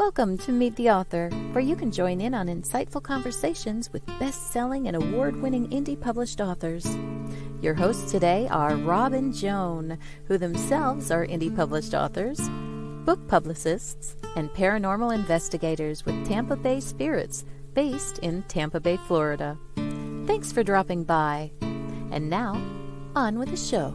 Welcome to Meet the Author, where you can join in on insightful conversations with best-selling and award-winning indie published authors. Your hosts today are Rob and Joan, who themselves are indie published authors, book publicists, and paranormal investigators with Tampa Bay Spirits, based in Tampa Bay, Florida. Thanks for dropping by. And now, on with the show.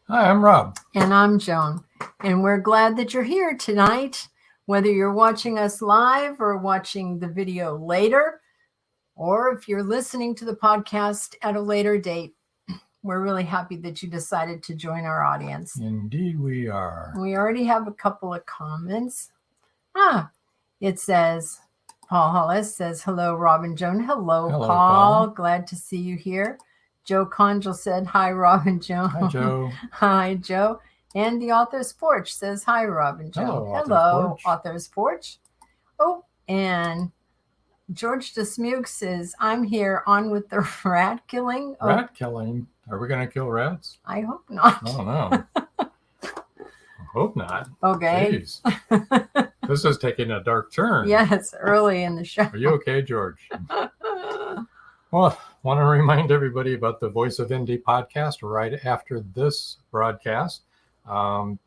Hi, I'm Rob. And I'm Joan. And we're glad that you're here tonight, whether you're watching us live or watching the video later, or if you're listening to the podcast at a later date. We're really happy that you decided to join our audience. Indeed, we are. We already have a couple of comments. It says, Paul Hollis says, hello, Rob and Joan. Hello, Paul. Glad to see you here. Joe Conjal said, hi, Rob and Joan. Hi, Joe. Hi, Joe. And the Author's Porch says, hi, Rob and Joan. Hello, Author's Porch. Oh, and George DeSmug says, I'm here on with the rat killing. Rat killing? Are we going to kill rats? I hope not. I don't know. I hope not. Okay. Jeez. This is taking a dark turn. Yes, early in the show. Are you okay, George? Well, I want to remind everybody about the Voice of Indie podcast right after this broadcast.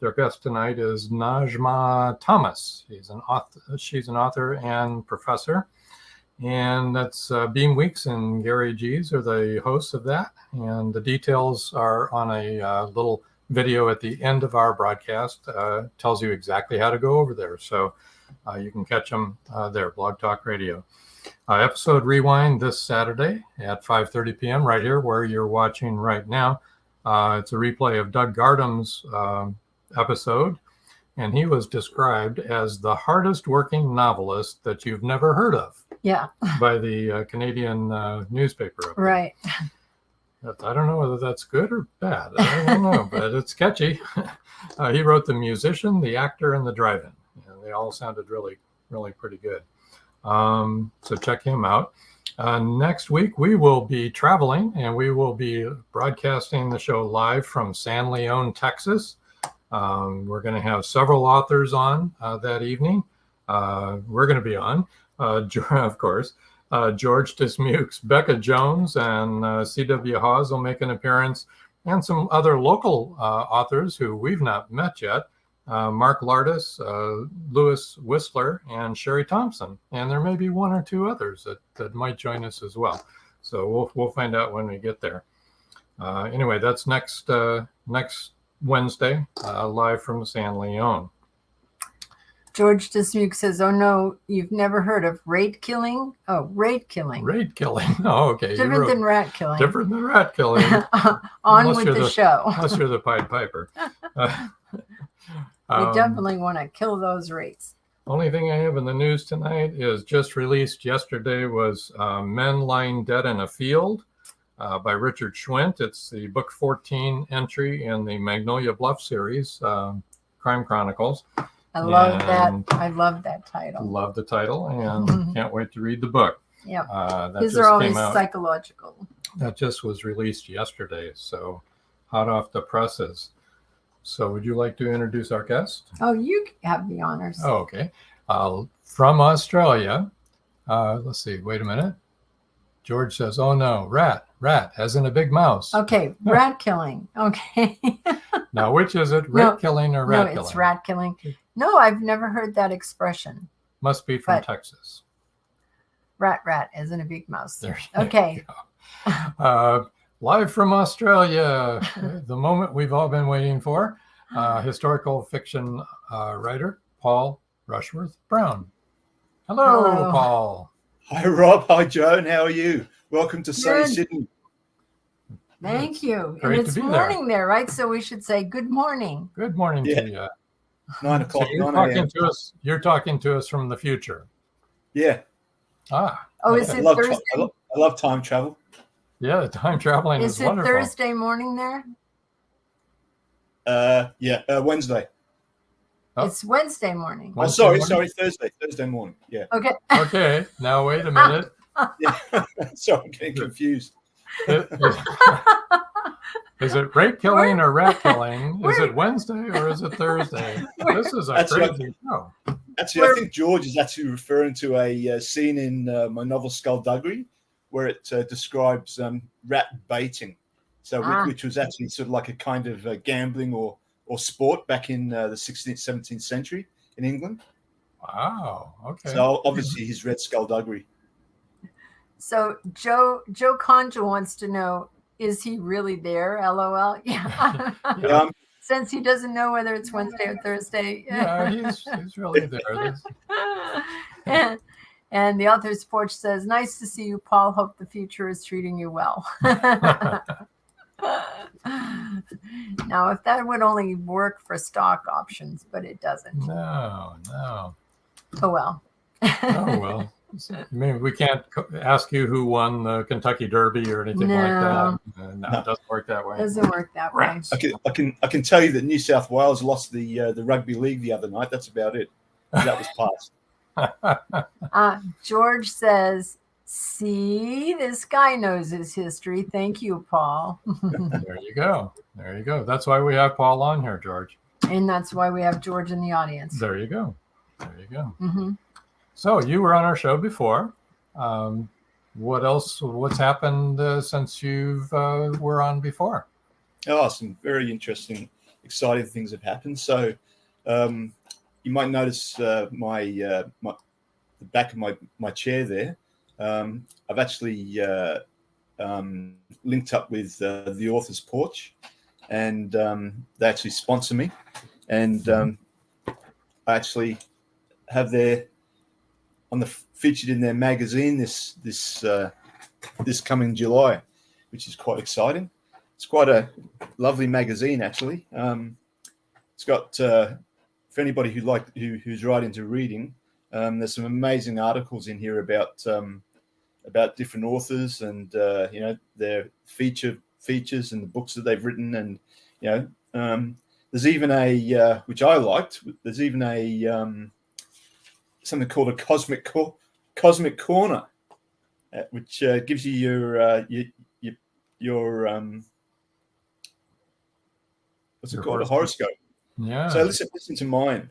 Their guest tonight is Najma Thomas. She's an author and professor. And that's Beam Weeks and Gary G's are the hosts of that. And the details are on a little video at the end of our broadcast. Tells you exactly how to go over there. So you can catch them there, Blog Talk Radio. Episode rewind this Saturday at 5:30 p.m. right here where you're watching right now. It's a replay of Doug Gardam's episode. And he was described as the hardest working novelist that you've never heard of. Yeah. By the Canadian newspaper. Right. I don't know whether that's good or bad. I don't know, but it's catchy. He wrote The Musician, The Actor, and The Drive-In. And they all sounded really, really pretty good. So check him out. Next week, we will be traveling, and we will be broadcasting the show live from San Leon, Texas. We're going to have several authors on that evening. We're going to be on, of course. George DeSmukes, Becca Jones, and C.W. Hawes will make an appearance, and some other local authors who we've not met yet. Mark Lardis, Lewis Whistler, and Sherry Thompson. And there may be one or two others that might join us as well. So we'll find out when we get there. Anyway, that's next Wednesday, live from San Leon. George DeSmuk says, oh, no, you've never heard of rate killing? Oh, rate killing. Rate killing. Oh, okay. Different than rat killing. Different than rat killing. On with the show. Unless you're the Pied Piper. We definitely want to kill those rates. Only thing I have in the news tonight is just released yesterday was Men Lying Dead in a Field by Richard Schwint. It's the book 14 entry in the Magnolia Bluff series, Crime Chronicles. I love that title. Love the title and can't wait to read the book. Yeah, these are always psychological. That just was released yesterday, so hot off the presses. So would you like to introduce our guest? Oh, you have the honors. Oh, okay. From Australia, let's see, wait a minute. George says, oh no, rat, as in a big mouse. Okay, rat killing. Okay. Now, which is it, rat killing or rat killing? No, it's rat killing. No, I've never heard that expression. Must be from Texas. Rat, as in a big mouse. There okay. Live from Australia, the moment we've all been waiting for, historical fiction writer, Paul Rushworth-Brown. Hello, Paul. Hi, Rob. Hi, Joan. How are you? Welcome to sunny Sydney. Thank you. Great and it's morning there, right? So we should say good morning. Good morning to you. 9 o'clock. So you're talking to us from the future. Yeah. Oh, is it Thursday? I love time travel. Yeah, time traveling is wonderful. Is it Thursday morning there? Wednesday. Oh. It's Wednesday morning. Sorry, Thursday morning. Yeah. Okay. Okay. Now wait a minute. Yeah. Sorry, I'm getting confused. Is Is it rape killing or rat killing? Is it Wednesday or is it Thursday? This is a crazy show. Actually, I think George is actually referring to a scene in my novel Skulduggery, where it describes rat baiting. So, which was actually sort of like a kind of gambling or sport back in the 16th, 17th century in England. Wow. Okay. So obviously he's read Skulduggery. So Joe Conja wants to know, is he really there? LOL. Yeah. Since he doesn't know whether it's Wednesday or Thursday. Yeah, he's really there. And the author's porch says, nice to see you, Paul. Hope the future is treating you well. Now, if that would only work for stock options, but it doesn't. No. Oh, well. Oh, well. I mean, we can't ask you who won the Kentucky Derby or anything like that. No, it doesn't work that way. It doesn't work that way. I can tell you that New South Wales lost the rugby league the other night. That's about it. That was passed. George says, see, this guy knows his history. Thank you, Paul. There you go. That's why we have Paul on here, George. And that's why we have George in the audience. There you go. Mm-hmm. So you were on our show before. What else? What's happened since you were on before? Oh, some very interesting, exciting things have happened. So you might notice the back of my chair there. I've actually linked up with the author's porch, and they actually sponsor me, and I actually have their featured in their magazine this coming July, which is quite exciting. It's quite a lovely magazine, actually. It's got for anybody who's right into reading. There's some amazing articles in here about different authors and their features and the books that they've written, and there's even a which I liked. There's even a something called a cosmic corner, which gives you your what's it called? A horoscope. Yeah. So listen to mine.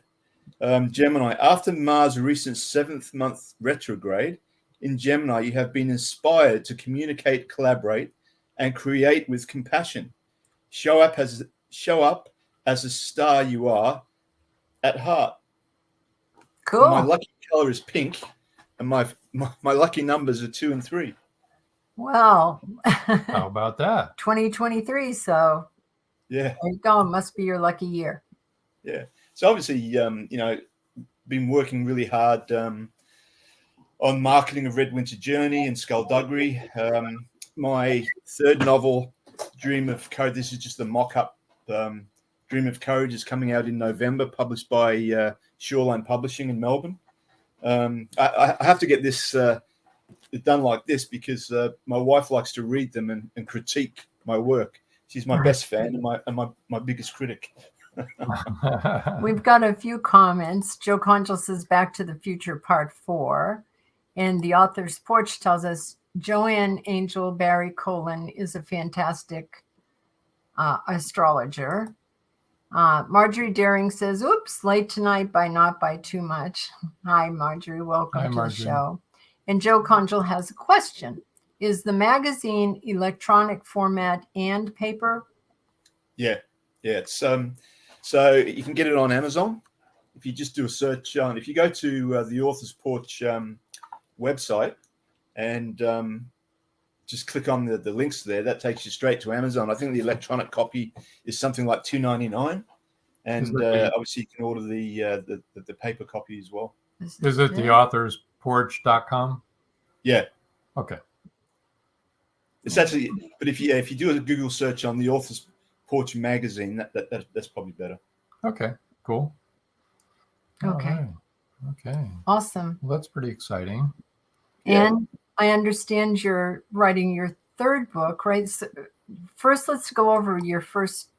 Gemini, after Mars' recent 7th month retrograde, in Gemini, you have been inspired to communicate, collaborate, and create with compassion. Show up as a star you are at heart. Cool. My lucky color is pink, and my lucky numbers are 2 and 3. Well, how about that? 2023. So yeah, there you go. It must be your lucky year. Yeah. So obviously, been working really hard on marketing of Red Winter Journey and Skulduggery. My third novel, Dream of Courage. This is just a mock-up. Dream of Courage is coming out in November, published by Shawline Publishing in Melbourne. I have to get this done like this because my wife likes to read them and critique my work. She's my best fan and my biggest critic. We've got a few comments. Joe Conchel says Back to the Future Part 4. And the author's porch tells us Joanne Angel Barry Colin is a fantastic astrologer. Marjorie Daring says, oops, late tonight by not by too much. Hi, Marjorie. Welcome to the show. And Joe Conchel has a question. Is the magazine electronic format and paper? Yeah. It's so you can get it on Amazon. If you just do a search on, if you go to the Author's Porch website and just click on the links there, that takes you straight to Amazon. I think the electronic copy is something like $2.99, and obviously you can order the paper copy as well. Is it the authorsporch.com? Yeah. Okay. It's actually, but if you do a Google search on the Author's Porch magazine, that's probably better. Okay, cool. Okay. Right. Okay. Awesome. Well, that's pretty exciting. And I understand you're writing your third book, right? So first, let's go over your first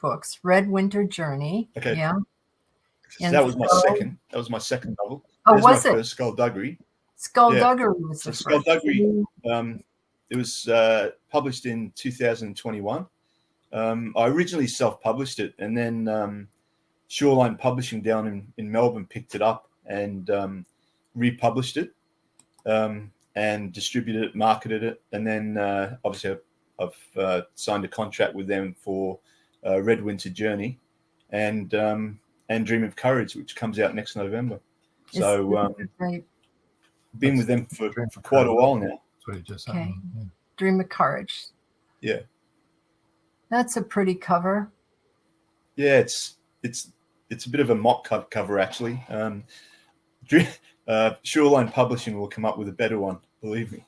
books, Red Winter Journey. Okay. Yeah. So that was my second. That was my second novel. Oh, There's was my it? First Skulduggery. Skulduggery was the Skulduggery. It was published in 2021, I originally self-published it, and then Shawline Publishing down in Melbourne picked it up and republished it, and distributed it, marketed it, and then obviously I've signed a contract with them for Red Winter Journey and Dream of Courage, which comes out next November. So been with them for quite a while now. That's what he just Okay. said. Yeah. Dream of Courage. Yeah. That's a pretty cover. Yeah, it's a bit of a mock cover actually. Shawline Publishing will come up with a better one, believe me.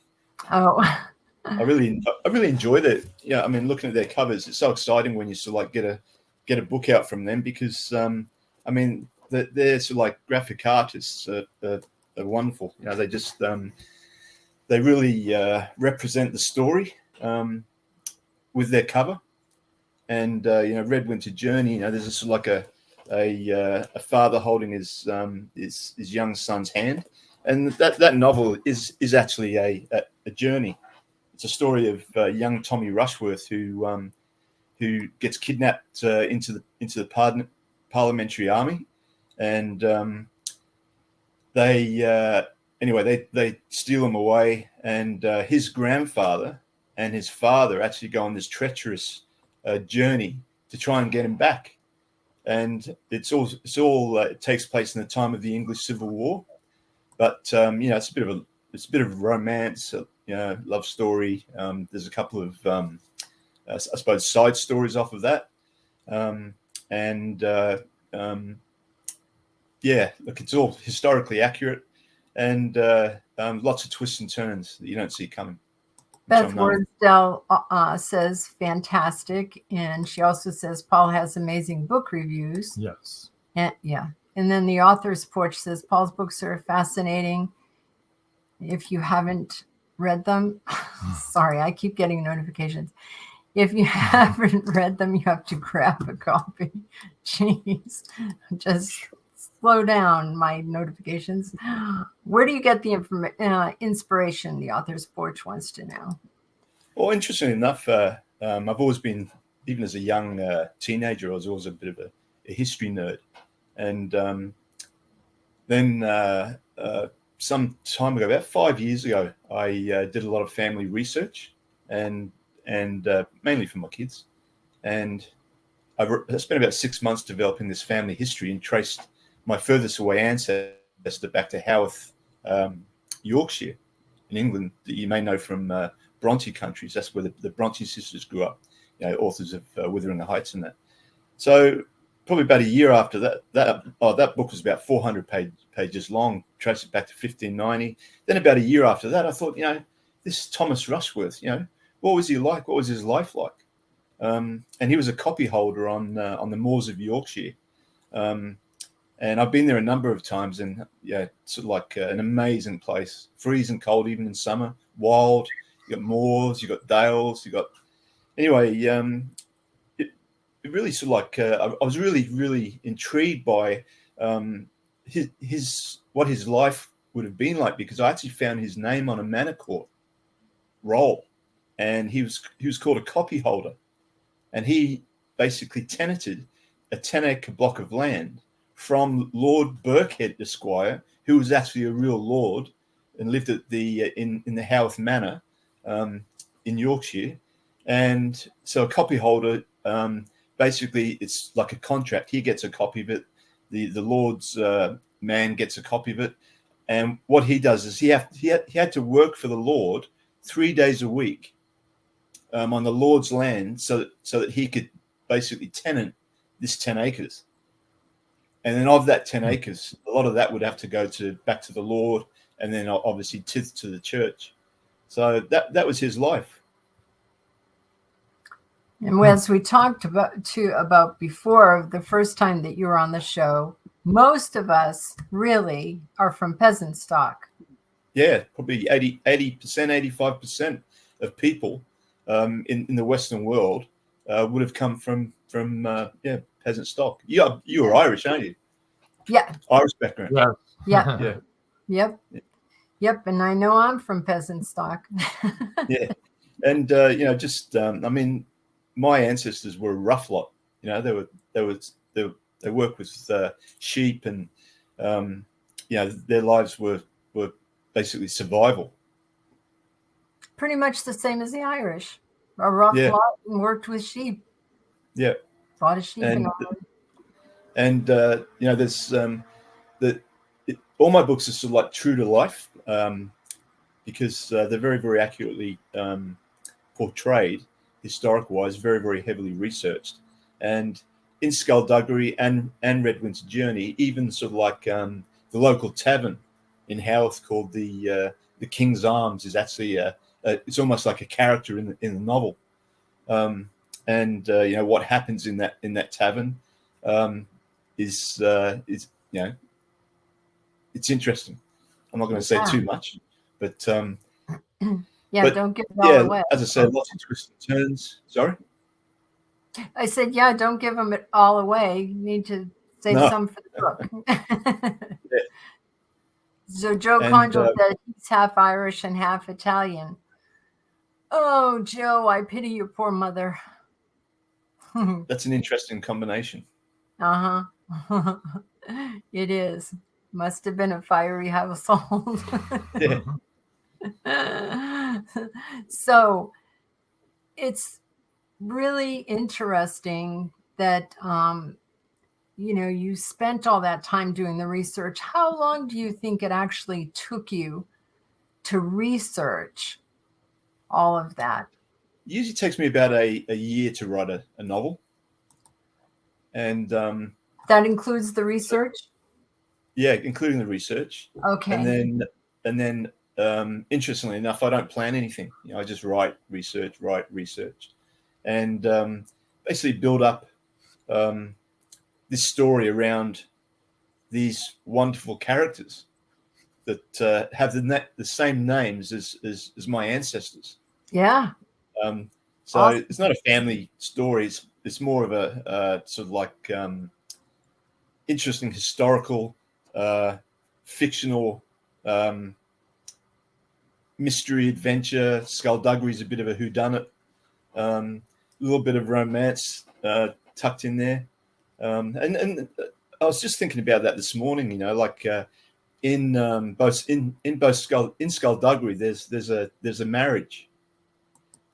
Oh, I really enjoyed it. Yeah, I mean, looking at their covers, it's so exciting when you sort of like get a book out from them, because I mean, they're sort of like graphic artists are wonderful. You know, they just they really represent the story with their cover. And you know, Red Winter Journey. You know, there's a sort of like a father holding his young son's hand, and that novel is actually a journey. It's a story of young Tommy Rushworth who gets kidnapped into the parliamentary army, and they steal him away, and his grandfather and his father actually go on this treacherous journey to try and get him back. And it takes place in the time of the English Civil War, but you know, it's a bit of romance, you know, love story. There's a couple of I suppose side stories off of that, yeah, look, it's all historically accurate, and lots of twists and turns that you don't see coming. Beth Wordsdale says fantastic, and she also says Paul has amazing book reviews. Yes. And yeah, and then the author's porch says Paul's books are fascinating. If you haven't read them, sorry, I keep getting notifications. If you haven't read them, you have to grab a copy. Jeez, just slow down my notifications. Where do you get the inspiration? The author's porch wants to know. Well, interesting enough, I've always been, even as a young teenager, I was always a bit of a history nerd. And then some time ago, about 5 years ago, I did a lot of family research, and mainly for my kids. And I spent about 6 months developing this family history and traced my furthest away ancestor back to Haworth, Yorkshire, in England, that you may know from Bronte countries. That's where the Bronte sisters grew up, you know, authors of Wuthering Heights and that. So probably about a year after that book was about 400 pages long, traced it back to 1590. Then about a year after that, I thought, you know, this Thomas Rushworth, you know, what was he like? What was his life like? And he was a copy holder on the moors of Yorkshire. And I've been there a number of times, and yeah, it's sort of like an amazing place. Freezing cold even in summer, wild. You got moors, you got dales, you got. Anyway, it really sort of like I was really intrigued by what his life would have been like, because I actually found his name on a manor court roll, and he was called a copy holder, and he basically tenanted a 10-acre block of land from Lord Birkhead Esquire, who was actually a real lord and lived at in the Haworth Manor in Yorkshire. And so a copy holder, basically it's like a contract. He gets a copy of it. The Lord's man gets a copy of it. And what he does is he had to work for the Lord 3 days a week on the Lord's land so that he could basically tenant this 10 acres. And then of that 10 acres, a lot of that would have to go back to the Lord, and then obviously tithe to the church. So that was his life. And as we talked about before, the first time that you were on the show, most of us really are from peasant stock. Yeah, probably 80%, 85% of people in the Western world would have come from peasant stock. You were Irish, aren't you? Yeah. Irish background. Yeah. Yeah. Yep. And I know I'm from peasant stock. Yeah. And, just, I mean, my ancestors were a rough lot. You know, they worked with sheep, and you know, their lives were basically survival. Pretty much the same as the Irish. A rough lot and worked with sheep. Yeah. Bought a sheep and you know, there's all my books are sort of like true to life, because they're very, very accurately portrayed, historic-wise, very, very heavily researched. And in Skulduggery and Red Winter Journey, even sort of like the local tavern in Haworth called the King's Arms is actually it's almost like a character in the novel. And you know, what happens in that tavern is you know, it's interesting. I'm not going to say too much, but yeah, don't give it all away. As I said, lots of twists and turns. Sorry, I said, yeah, don't give them it all away. You need to save some for the book. So Joe Conjal said he's half Irish and half Italian. Oh, Joe, I pity your poor mother. That's an interesting combination. Uh-huh. It is. Must have been a fiery household. Yeah. So it's really interesting that you know, you spent all that time doing the research. How long do you think it actually took you to research all of that? It usually takes me about a year to write a novel. And that includes the research? Yeah, including the research. Okay. And then interestingly enough, I don't plan anything. You know, I just write research, and basically build up this story around these wonderful characters that have the same names as my ancestors. Yeah. So awesome. It's not a family story. It's more of a sort of like interesting historical, fictional mystery adventure. Skulduggery is a bit of a whodunit. A little bit of romance tucked in there. And I was just thinking about that this morning. You know, like in Skulduggery, there's a marriage,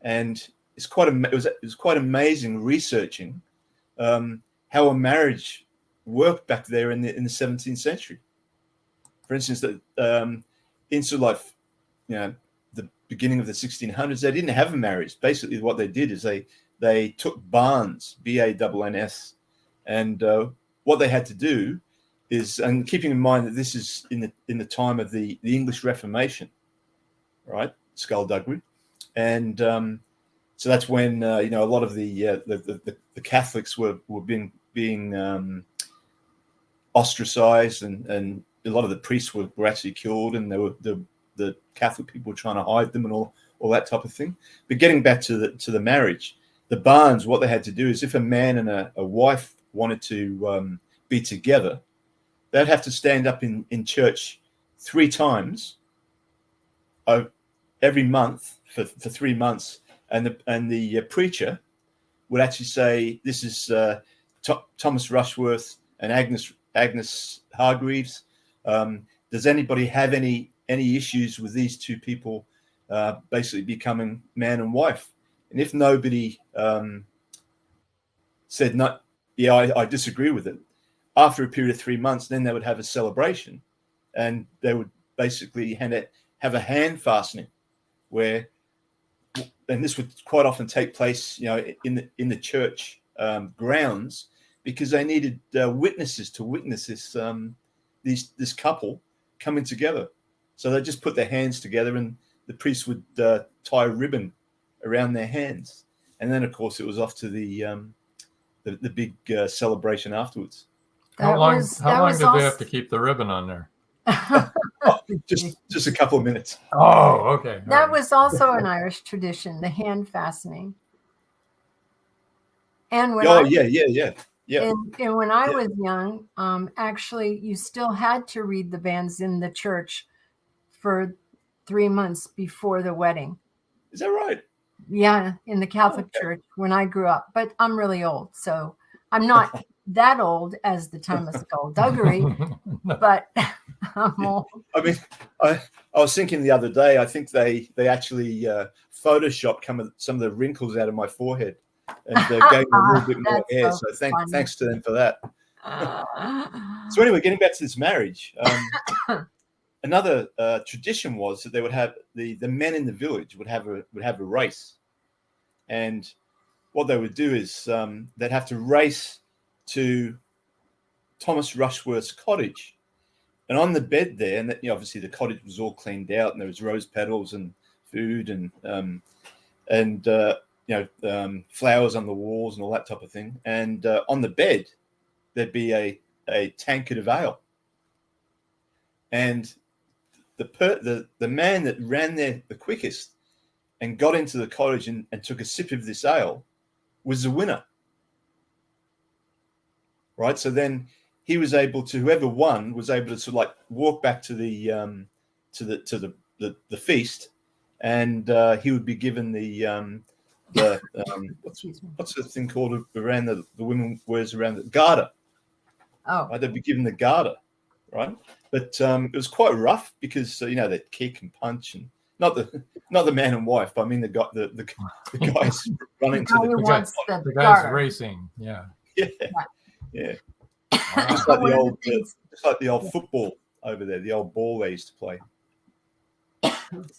and it was quite amazing researching how a marriage worked back there in the 17th century. For instance, that in sort of like, you know, the beginning of the 1600s, they didn't have a marriage. Basically, what they did is they took barns, B-A-N-N-S, and what they had to do is, and keeping in mind that this is in the time of the English Reformation, right? Skulduggery, and so that's when you know, a lot of the Catholics were being ostracized, and a lot of the priests were actually killed, and the Catholic people were trying to hide them and all that type of thing. But getting back to the marriage, the barns, what they had to do is, if a man and a wife wanted to be together, they'd have to stand up in church 3 times every month for 3 months, and the preacher would actually say, "This is Thomas Rushworth and Agnes Hargreaves. Does anybody have any issues with these 2 people basically becoming man and wife?" And if nobody said no, yeah, I disagree with it, after a period of 3 months, then they would have a celebration, and they would basically have a hand fastening, where, and this would quite often take place, you know, in the church grounds, because they needed witnesses to witness this couple coming together. So they just put their hands together, and the priest would tie a ribbon around their hands, and then of course it was off to the big celebration afterwards. How long did they have to keep the ribbon on there? just a couple of minutes. Oh, okay. That was also an Irish tradition, the hand fastening. And when And when I was young, actually, you still had to read the banns in the church for 3 months before the wedding. Is that right? Yeah, in the Catholic Church when I grew up. But I'm really old, so I'm not that old as the time of Skulduggery, but I'm old. I mean, I was thinking the other day, I think they actually photoshopped some of the wrinkles out of my forehead and gave me a little bit more hair. So thanks to them for that. So anyway, getting back to this marriage, another tradition was that they would have the men in the village would have a race, and what they would do is they'd have to race to Thomas Rushworth's cottage, and on the bed there, and obviously the cottage was all cleaned out, and there was rose petals and food and flowers on the walls and all that type of thing, and on the bed there'd be a tankard of ale, and the man that ran there the quickest and got into the cottage and took a sip of this ale was the winner. Right, so then he was able to, whoever won was able to sort of like walk back to the feast, and he would be given what's the thing called around the women wears around the garter. Oh, right, they'd be given the garter, right? But it was quite rough because they'd kick and punch, and not the man and wife, but I mean the guys running to the guys racing, yeah. Just like the old football over there, the old ball they used to play. It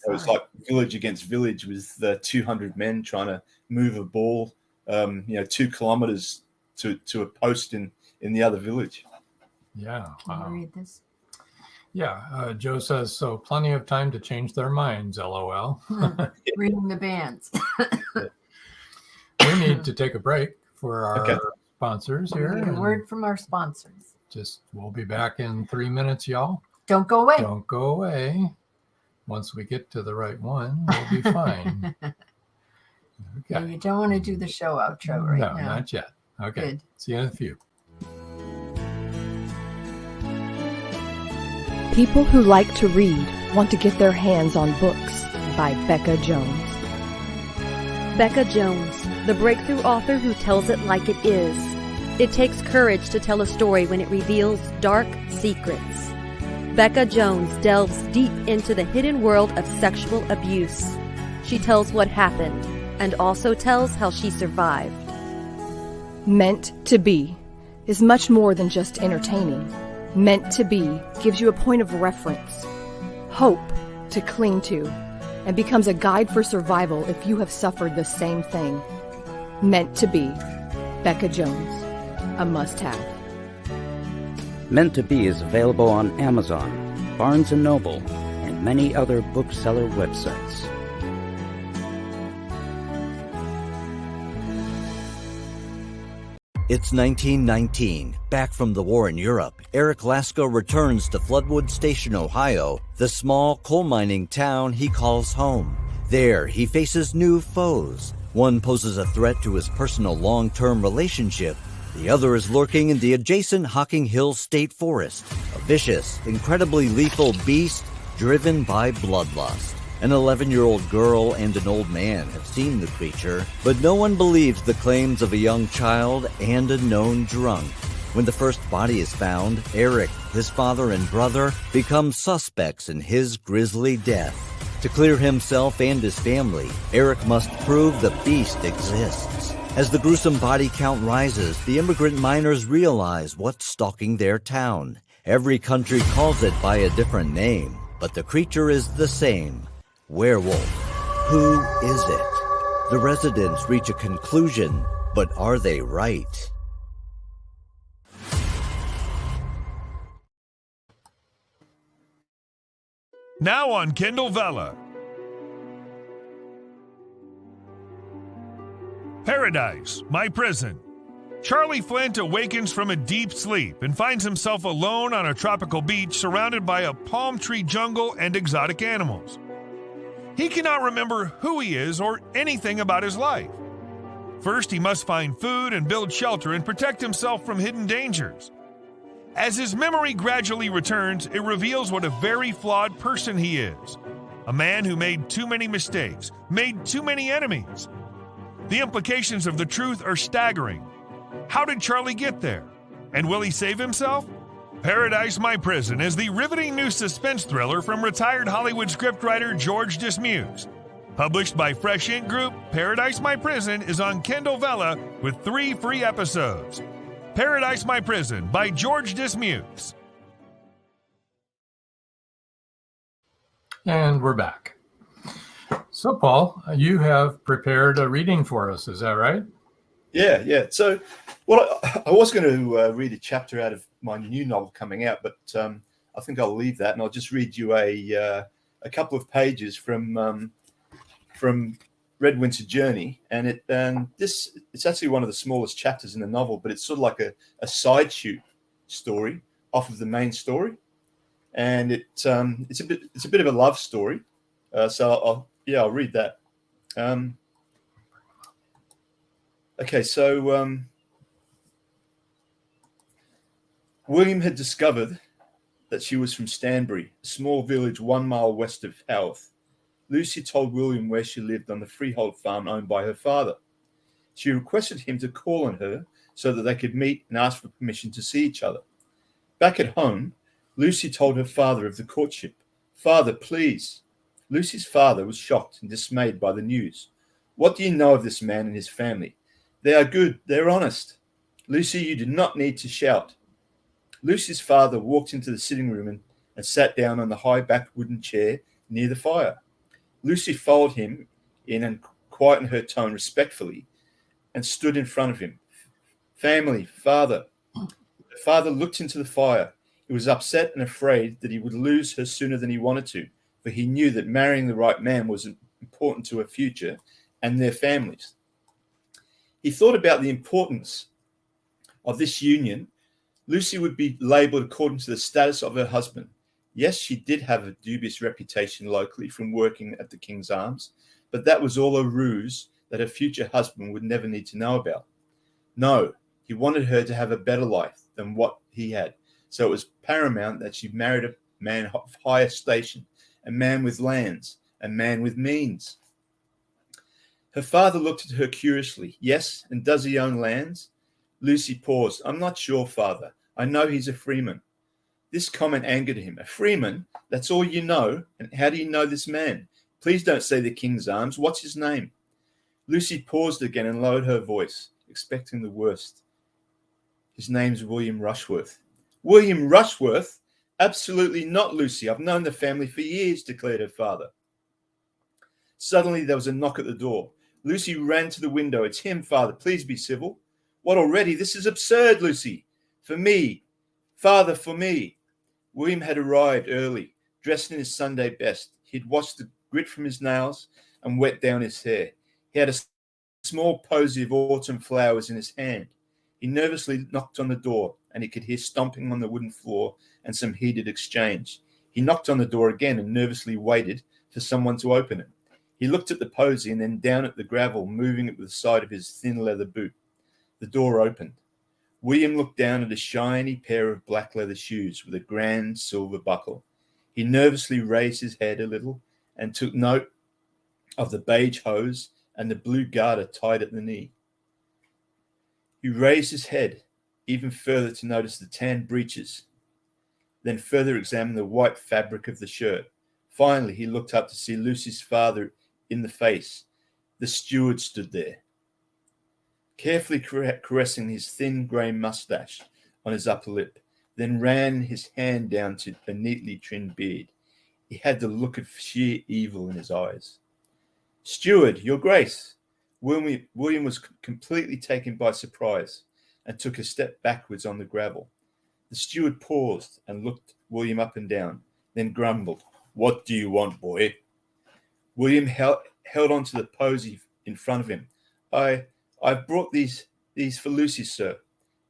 was like village against village with 200 men trying to move a ball, 2 kilometers to a post in the other village. Yeah. Can I read this? Yeah. Joe says, so plenty of time to change their minds, LOL. Reading the bands. We need to take a break for our sponsors here. A word from our sponsors. We'll be back in 3 minutes, y'all. Don't go away. Don't go away. Once we get to the right one, we'll be fine. Okay. Yeah, you don't want to do the show outro right now. No, not yet. Okay. Good. See you in a few. People Who Like to Read Want to Get Their Hands on Books by Becca Jones. Becca Jones, the breakthrough author who tells it like it is. It takes courage to tell a story when it reveals dark secrets. Becca Jones delves deep into the hidden world of sexual abuse. She tells what happened and also tells how she survived. Meant to Be is much more than just entertaining. Meant to Be gives you a point of reference, hope to cling to, and becomes a guide for survival if you have suffered the same thing. Meant to Be, Becca Jones, a must-have. Meant to Be is available on Amazon, Barnes & Noble, and many other bookseller websites. It's 1919. Back from the war in Europe, Eric Lasko returns to Floodwood Station, Ohio, the small coal mining town he calls home. There, he faces new foes. One poses a threat to his personal long-term relationship. The other is lurking in the adjacent Hocking Hills State Forest, a vicious, incredibly lethal beast driven by bloodlust. An 11-year-old girl and an old man have seen the creature, but no one believes the claims of a young child and a known drunk. When the first body is found, Eric, his father and brother, become suspects in his grisly death. To clear himself and his family, Eric must prove the beast exists. As the gruesome body count rises, the immigrant miners realize what's stalking their town. Every country calls it by a different name, but the creature is the same. Werewolf. Who is it? The residents reach a conclusion, but are they right? Now on Kindle Vella. Paradise, My Prison. Charlie Flint awakens from a deep sleep and finds himself alone on a tropical beach surrounded by a palm tree jungle and exotic animals. He cannot remember who he is or anything about his life. First, he must find food and build shelter and protect himself from hidden dangers. As his memory gradually returns, it reveals what a very flawed person he is. A man who made too many mistakes, made too many enemies. The implications of the truth are staggering. How did Charlie get there? And will he save himself? Paradise My Prison is the riveting new suspense thriller from retired Hollywood scriptwriter George Dismuse. Published by Fresh Ink Group, Paradise My Prison is on Kindle Vella with 3 free episodes. Paradise My Prison by George Dismuse. And we're back. So, Paul, you have prepared a reading for us. Is that right? Yeah. So, well, I was going to read a chapter out of my new novel coming out, but I think I'll leave that, and I'll just read you a couple of pages from Red Winter Journey, and it's actually one of the smallest chapters in the novel, but it's sort of like a side shoot story off of the main story, and it's a bit of a love story. So I'll read that. Okay, so William had discovered that she was from Stanbury, a small village 1 mile west of Haworth. Lucy told William where she lived on the freehold farm owned by her father. She requested him to call on her so that they could meet and ask for permission to see each other. Back at home, Lucy told her father of the courtship. "Father, please." Lucy's father was shocked and dismayed by the news. "What do you know of this man and his family? They are good, they're honest." "Lucy, you do not need to shout." Lucy's father walked into the sitting room and sat down on the high-backed wooden chair near the fire. Lucy followed him in and quietened her tone respectfully and stood in front of him. "Family, father." The father looked into the fire. He was upset and afraid that he would lose her sooner than he wanted to, for he knew that marrying the right man was important to her future and their families. He thought about the importance of this union. Lucy would be labelled according to the status of her husband. Yes, she did have a dubious reputation locally from working at the King's Arms, but that was all a ruse that her future husband would never need to know about. No, he wanted her to have a better life than what he had, so it was paramount that she married a man of higher station, a man with lands, a man with means. Her father looked at her curiously. "Yes, and does he own lands?" Lucy paused. "I'm not sure, father. I know he's a freeman." This comment angered him. "A freeman? That's all you know? And how do you know this man? Please don't say the King's Arms. What's his name?" Lucy paused again and lowered her voice, expecting the worst. "His name's William Rushworth." "William Rushworth? Absolutely not, Lucy. I've known the family for years," declared her father. Suddenly there was a knock at the door. Lucy ran to the window. "It's him, father. Please be civil." "What already? This is absurd, Lucy." "For me. Father, for me." William had arrived early, dressed in his Sunday best. He'd washed the grit from his nails and wet down his hair. He had a small posy of autumn flowers in his hand. He nervously knocked on the door, and he could hear stomping on the wooden floor and some heated exchange. He knocked on the door again and nervously waited for someone to open it. He looked at the posy and then down at the gravel, moving it with the side of his thin leather boot. The door opened. William looked down at a shiny pair of black leather shoes with a grand silver buckle. He nervously raised his head a little and took note of the beige hose and the blue garter tied at the knee. He raised his head even further to notice the tan breeches, then further examined the white fabric of the shirt. Finally, he looked up to see Lucy's father in the face. The steward stood there, carefully caressing his thin grey moustache on his upper lip, then ran his hand down to a neatly trimmed beard. He had the look of sheer evil in his eyes. "Steward, your grace." William was completely taken by surprise and took a step backwards on the gravel. The steward paused and looked William up and down, then grumbled, "What do you want, boy?" William held on to the posy in front of him. I've brought these for Lucy, sir."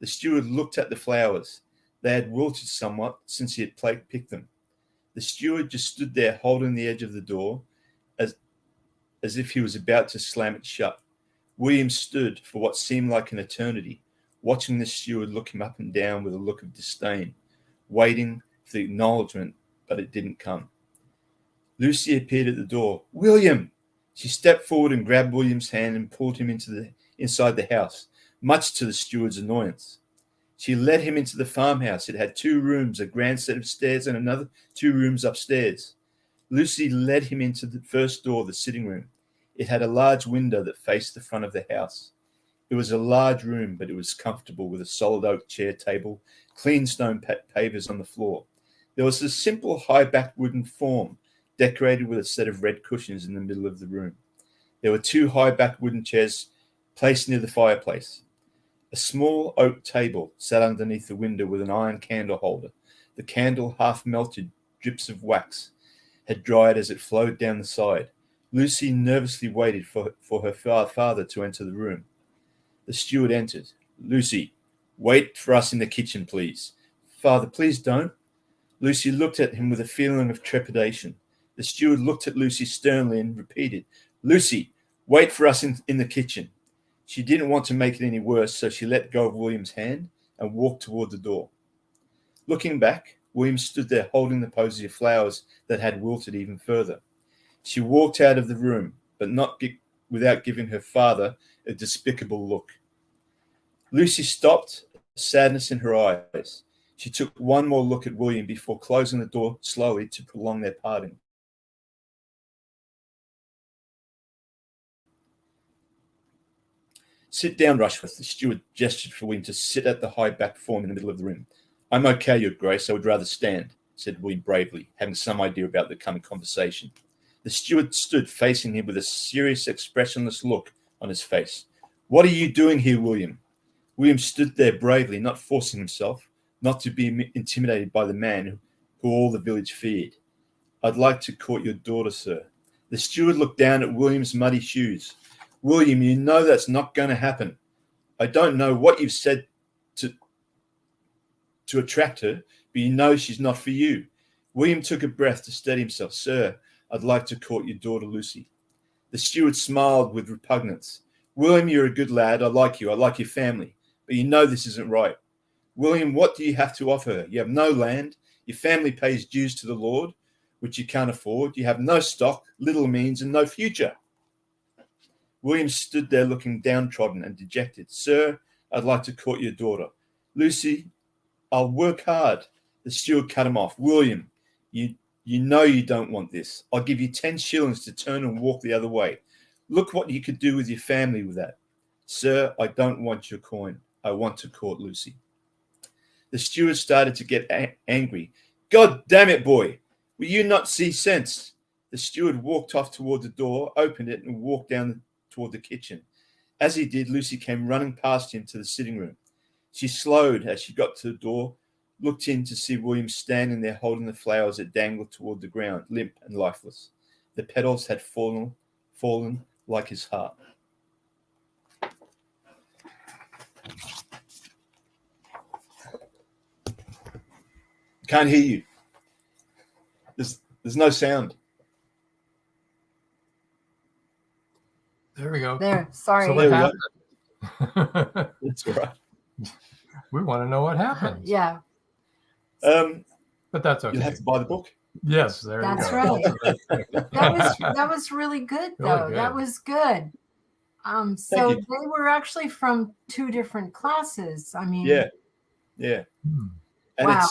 The steward looked at the flowers. They had wilted somewhat since he had picked them. The steward just stood there holding the edge of the door as if he was about to slam it shut. William stood for what seemed like an eternity, watching the steward look him up and down with a look of disdain, waiting for the acknowledgement, but it didn't come. Lucy appeared at the door. "William!" She stepped forward and grabbed William's hand and pulled him inside the house, much to the steward's annoyance. She led him into the farmhouse. It had 2 rooms, a grand set of stairs, and another 2 rooms upstairs. Lucy led him into the first door, the sitting room. It had a large window that faced the front of the house. It was a large room, but it was comfortable, with a solid oak chair table, clean stone pavers on the floor. There was a simple high-backed wooden form, decorated with a set of red cushions in the middle of the room. There were 2 high-backed wooden chairs placed near the fireplace. A small oak table sat underneath the window with an iron candle holder. The candle, half melted, drips of wax had dried as it flowed down the side. Lucy nervously waited for her father to enter the room. The steward entered. "Lucy, wait for us in the kitchen, please." "Father, please don't." Lucy looked at him with a feeling of trepidation. The steward looked at Lucy sternly and repeated, "Lucy, wait for us in the kitchen." She didn't want to make it any worse, so she let go of William's hand and walked toward the door. Looking back, William stood there holding the posy of flowers that had wilted even further. She walked out of the room, but not without giving her father a despicable look. Lucy stopped, sadness in her eyes. She took one more look at William before closing the door slowly to prolong their parting. "Sit down, Rushworth." The steward gestured for William to sit at the high-backed form in the middle of the room. "I'm okay, Your Grace. I would rather stand," said William bravely, having some idea about the coming conversation. The steward stood facing him with a serious, expressionless look on his face. "What are you doing here, William?" William stood there bravely, not forcing himself, not to be intimidated by the man who all the village feared. "I'd like to court your daughter, sir." The steward looked down at William's muddy shoes. "William, you know that's not going to happen. I don't know what you've said to attract her, but you know she's not for you." William took a breath to steady himself. "Sir, I'd like to court your daughter, Lucy." The steward smiled with repugnance. "William, you're a good lad. I like you. I like your family. But you know this isn't right. William, what do you have to offer her? You have no land. Your family pays dues to the Lord, which you can't afford. You have no stock, little means, and no future." William stood there looking downtrodden and dejected. "Sir, I'd like to court your daughter. Lucy, I'll work hard." The steward cut him off. "William, you know you don't want this. I'll give you 10 shillings to turn and walk the other way. Look what you could do with your family with that." "Sir, I don't want your coin. I want to court Lucy." The steward started to get angry. "God damn it, boy. Will you not see sense?" The steward walked off toward the door, opened it, and walked down toward the kitchen. As he did, Lucy came running past him to the sitting room. She slowed as she got to the door, looked in to see William standing there holding the flowers that dangled toward the ground, limp and lifeless. The petals had fallen like his heart. Can't hear you. There's no sound. There we go. There. Sorry. So what happened? That's all right. We want to know what happened. Yeah. But that's okay. You'll have to buy the book. Yes, there you go. That's right. That was really good, though. Really good. That was good. So they were actually from 2 different classes. I mean, yeah. Hmm. And wow.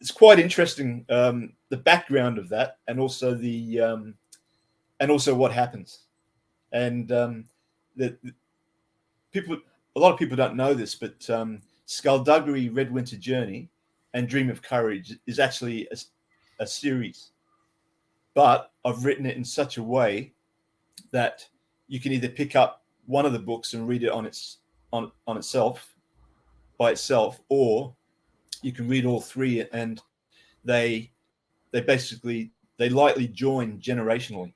it's quite interesting, the background of that, and also what happens. And a lot of people don't know this, but Skulduggery, Red Winter Journey, and Dream of Courage is actually a series. But I've written it in such a way that you can either pick up one of the books and read it on itself, by itself, or you can read all 3, and they lightly join generationally.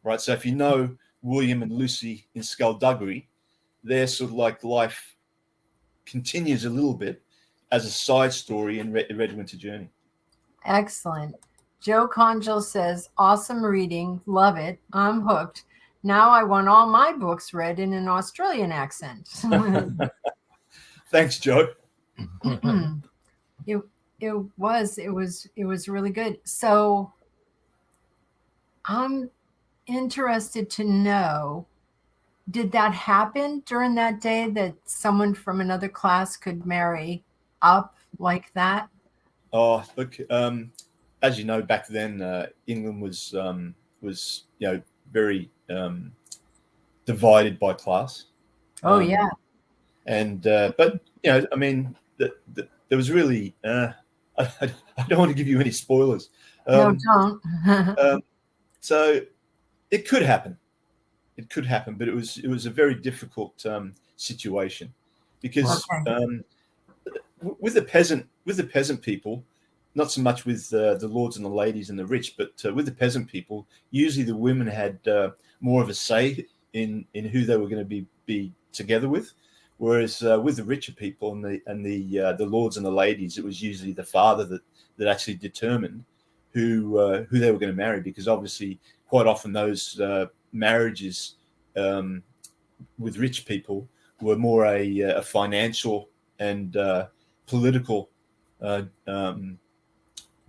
Right. So if you know William and Lucy in Skulduggery, their sort of like life continues a little bit as a side story in Red Winter Journey. Excellent. Joe Conjal says, "Awesome reading. Love it. I'm hooked. Now I want all my books read in an Australian accent." Thanks, Joe. It It was really good. So I'm interested to know, did that happen during that day that someone from another class could marry up like that? Oh, look, as you know, back then, England was very divided by class. Oh, yeah. And but I mean, there was really. I don't want to give you any spoilers. No, don't. So it could happen. It could happen, but it was a very difficult situation because with the peasant people, not so much with the lords and the ladies and the rich, but with the peasant people, usually the women had more of a say in who they were going to be together with, whereas with the richer people and the lords and the ladies, it was usually the father that actually determined who they were going to marry, because obviously quite often those marriages with rich people were more a financial and political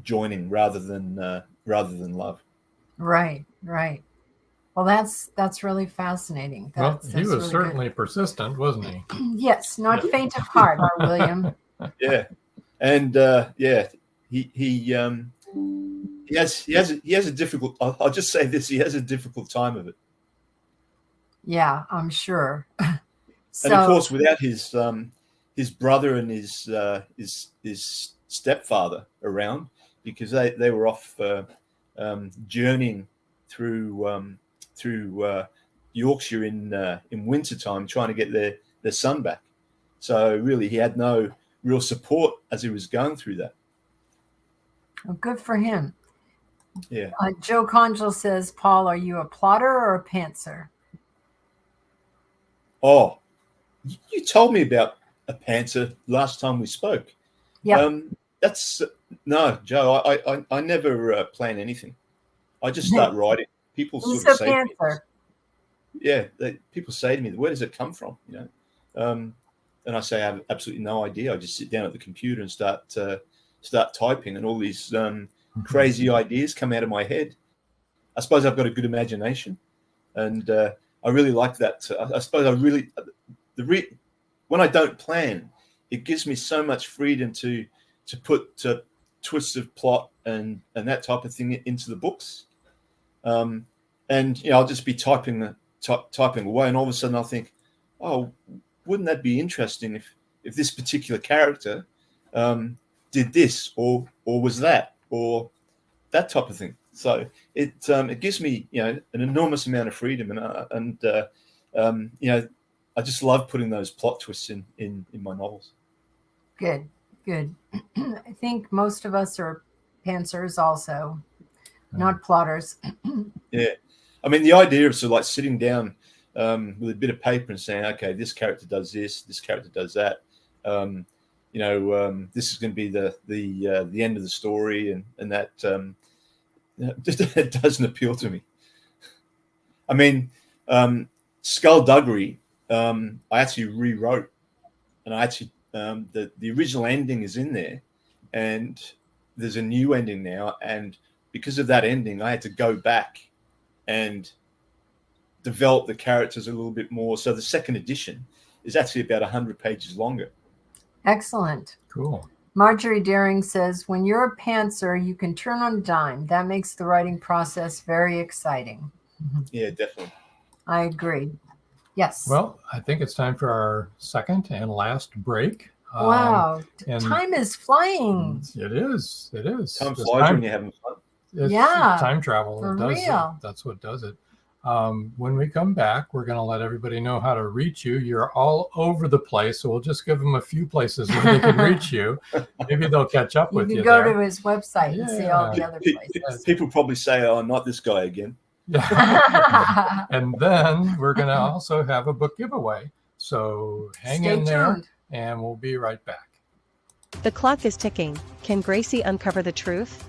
joining rather than love. Right. Well, that's really fascinating. He was certainly persistent, wasn't he? Yes, not faint of heart, our William. Yeah, and he has a difficult. I'll just say this: he has a difficult time of it. Yeah, I'm sure. And of course, without his brother and his stepfather around, because they were off journeying through Yorkshire in wintertime, trying to get their son back. So really, he had no real support as he was going through that. Well, good for him. Yeah. Joe Conjal says, Paul, are you a plotter or a pantser? Oh, you told me about a pantser last time we spoke. Yeah. That's no, Joe. I never plan anything. I just start writing. People sort of say, pantser. People say to me, "Where does it come from?" And I say, I have absolutely no idea. I just sit down at the computer and start typing, and all these crazy ideas come out of my head. I suppose I've got a good imagination, and I really like that. I suppose when I don't plan, it gives me so much freedom to put twists of plot and that type of thing into the books. And I'll just be typing away, and all of a sudden I'll think, oh, wouldn't that be interesting if this particular character did this or was that or that type of thing. So it gives me an enormous amount of freedom, and I just love putting those plot twists in my novels. Good. I think most of us are pantsers also, not plotters. Yeah. I mean, the idea of sort of like sitting down with a bit of paper and saying, okay, this character does this character does that. This is going to be the end of the story, and that it doesn't appeal to me. I mean, Skulduggery, I actually rewrote, and I actually the original ending is in there, and there's a new ending now, and because of that ending, I had to go back and develop the characters a little bit more. So the second edition is actually about 100 pages longer. Excellent. Cool. Marjorie Daring says, when you're a pantser, you can turn on a dime. That makes the writing process very exciting. Yeah, definitely. I agree. Yes. Well, I think it's time for our second and last break. Wow. Time is flying. It is. Time flies when you're having fun. It's time travel. For does real. That's what does it. When we come back, we're going to let everybody know how to reach you. You're all over the place, so we'll just give them a few places where they can reach you. Maybe they'll catch up with you. You can go to his website and see all the other places. People probably say, "Oh, not this guy again." Yeah. And then we're going to also have a book giveaway. So hang in there, and we'll be right back. The clock is ticking. Can Gracie uncover the truth?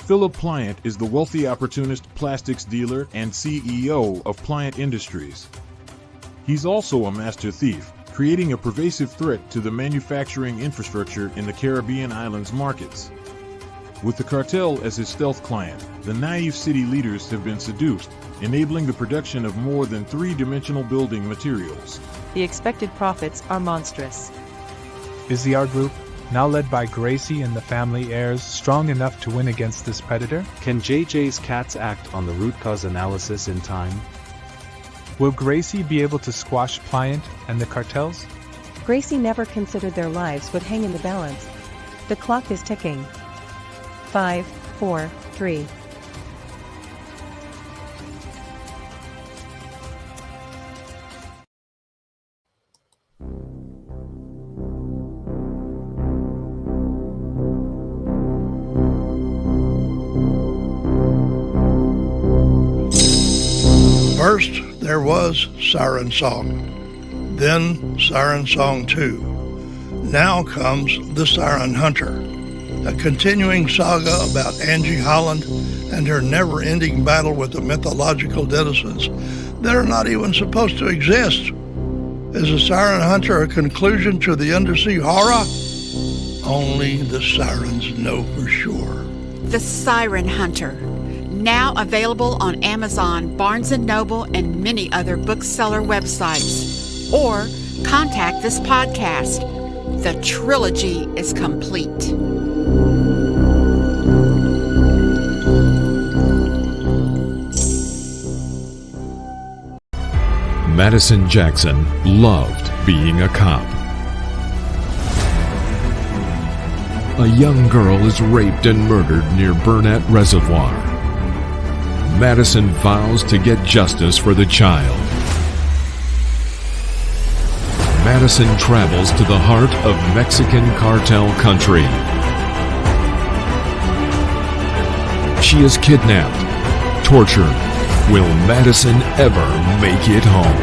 Philip Pliant is the wealthy opportunist plastics dealer and CEO of Pliant Industries. He's also a master thief, creating a pervasive threat to the manufacturing infrastructure in the Caribbean islands markets. With the cartel as his stealth client, the naive city leaders have been seduced, enabling the production of more than three-dimensional building materials. The expected profits are monstrous. Is the art group, now led by Gracie and the family heirs, strong enough to win against this predator? Can JJ's cats act on the root cause analysis in time? Will Gracie be able to squash Pliant and the cartels? Gracie never considered their lives would hang in the balance. The clock is ticking. 5, 4, 3. First, there was Siren Song, then Siren Song 2. Now comes The Siren Hunter, a continuing saga about Angie Holland and her never-ending battle with the mythological denizens that are not even supposed to exist. Is The Siren Hunter a conclusion to the undersea horror? Only the sirens know for sure. The Siren Hunter. Now available on Amazon, Barnes & Noble, and many other bookseller websites. Or contact this podcast. The trilogy is complete. Madison Jackson loved being a cop. A young girl is raped and murdered near Burnett Reservoir. Madison vows to get justice for the child. Madison travels to the heart of Mexican cartel country. She is kidnapped, tortured. Will Madison ever make it home?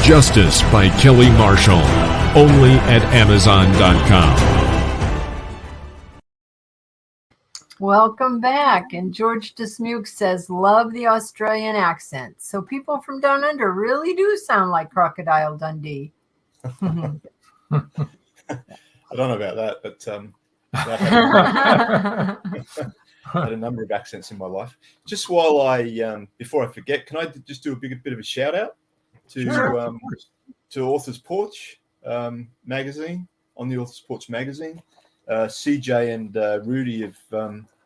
Justice by Kelly Marshall. Only at Amazon.com. Welcome back. And George Dismuke says, love the Australian accent. So people from down under really do sound like Crocodile Dundee. I don't know about that, but I had a number of accents in my life. Just while before I forget, can I just do a bit of a shout out to Author's Porch magazine, on the Author's Porch magazine. CJ and Rudy have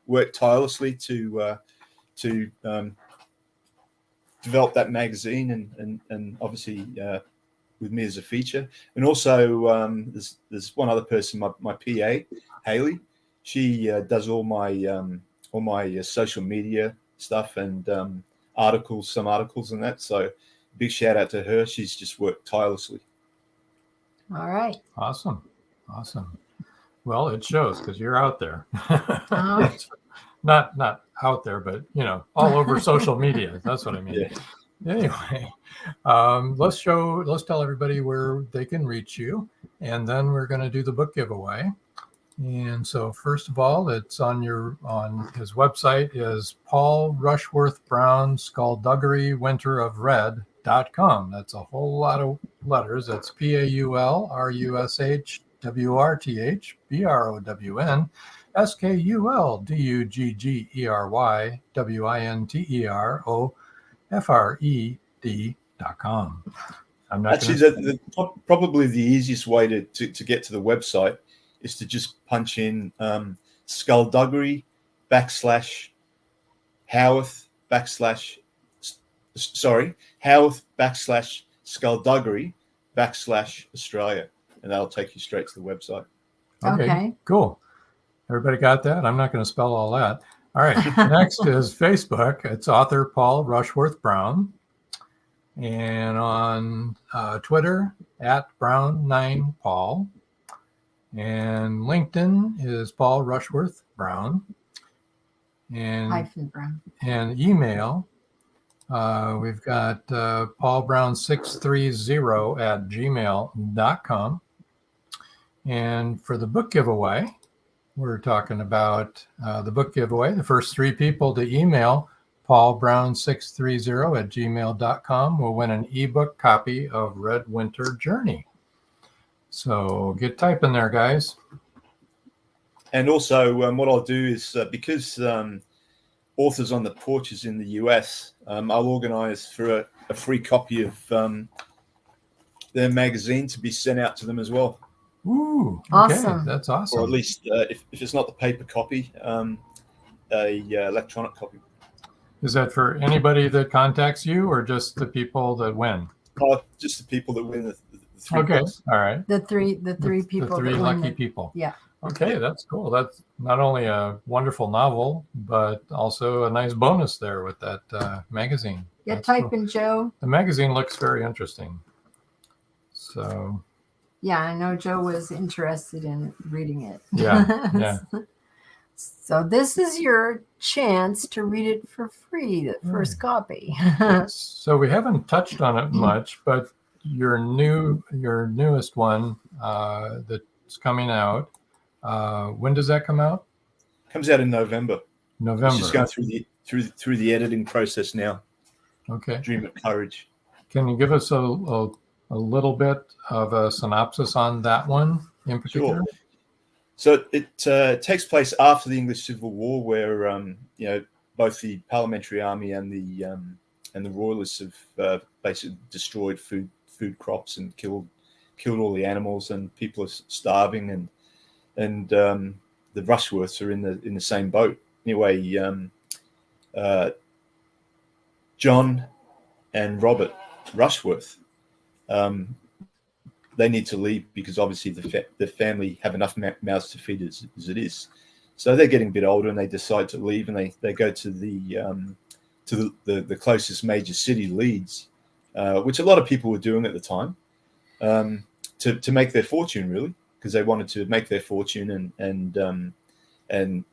worked tirelessly to develop that magazine, and obviously with me as a feature. And also there's one other person, my PA, Haley. She does all my social media stuff and some articles and that. So big shout out to her. She's just worked tirelessly. All right. Awesome. Well, it shows because you're out there. Not out there, but all over social media. That's what I mean. Yeah. Anyway, let's tell everybody where they can reach you, and then we're going to do the book giveaway. And so, first of all, it's on his website is Paul Rushworth-Brown Skulduggery Winter of Red.com. That's a whole lot of letters. That's PaulRushworthBrown SkulduggeryWinterofred.com. Actually, probably the easiest way to get to the website is to just punch in Skulduggery /Howarth /Skulduggery /Australia, and that'll take you straight to the website. Okay. Cool. Everybody got that? I'm not going to spell all that. All right. Next is Facebook. It's author Paul Rushworth-Brown. And on Twitter, @Brown9Paul. And LinkedIn is Paul Rushworth-Brown. And Brown. And email, we've got paulbrown630 @gmail.com. And for the book giveaway, we're talking about the book giveaway. The first 3 people to email paulbrown630@gmail.com will win an ebook copy of Red Winter Journey. So get typing there, guys. And also, what I'll do is, because Authors on the Porch is in the US, I'll organize for a free copy of their magazine to be sent out to them as well. Ooh, awesome. Okay, that's awesome. Or at least, if it's not the paper copy, a electronic copy. Is that for anybody that contacts you, or just the people that win? Just the people that win the 3 Okay, books. all right. The three people. The 3 that lucky win it. people. Yeah. Okay, that's cool. That's not only a wonderful novel, but also a nice bonus there with that magazine. Yeah, That's typing, cool. Joe. The magazine looks very interesting. So. Yeah, I know Joe was interested in reading it. Yeah, yeah. So this is your chance to read it for free, the first copy. So we haven't touched on it much, but your newest one that's coming out. When does that come out? Comes out in November. November. It's just going through the editing process now. Okay. Dream of Courage. Can you give us a little bit of a synopsis on that one in particular? Sure. So it takes place after the English Civil War, where both the Parliamentary Army and the Royalists have basically destroyed food crops and killed all the animals, and people are starving, and the Rushworths are in the same boat. Anyway, John and Robert Rushworth, they need to leave because obviously the family have enough mouths to feed as it is. So they're getting a bit older, and they decide to leave, and they go to the closest major city, Leeds, which a lot of people were doing at the time, to make their fortune, really, because they wanted to make their fortune and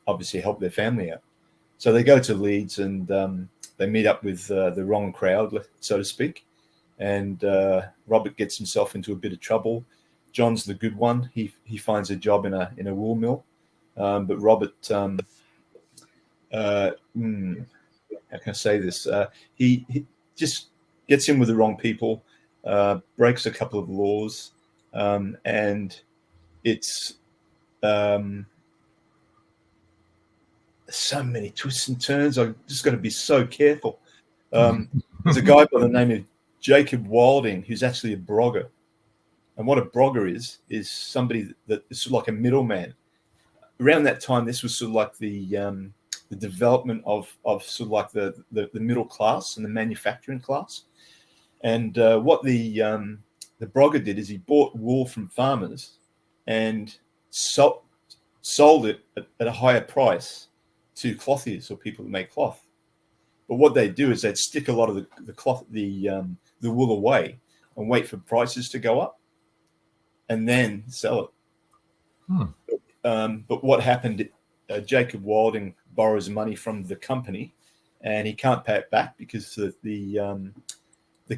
obviously help their family out. So they go to Leeds, and they meet up with the wrong crowd, so to speak. And Robert gets himself into a bit of trouble. John's the good one. He finds a job in a wool mill, but Robert, how can I say this? He just gets in with the wrong people, breaks a couple of laws, and it's so many twists and turns. I've just got to be so careful. There's a guy by the name of Jacob Wilding, who's actually a brogger. And what a brogger is somebody that is sort of like a middleman. Around that time, this was sort of like the development of sort of like the middle class and the manufacturing class. And what the brogger did is he bought wool from farmers and sold it at a higher price to clothiers or people that make cloth. But what they do is they'd stick a lot of the wool away and wait for prices to go up and then sell it. But what happened, Jacob Wilding borrows money from the company and he can't pay it back because the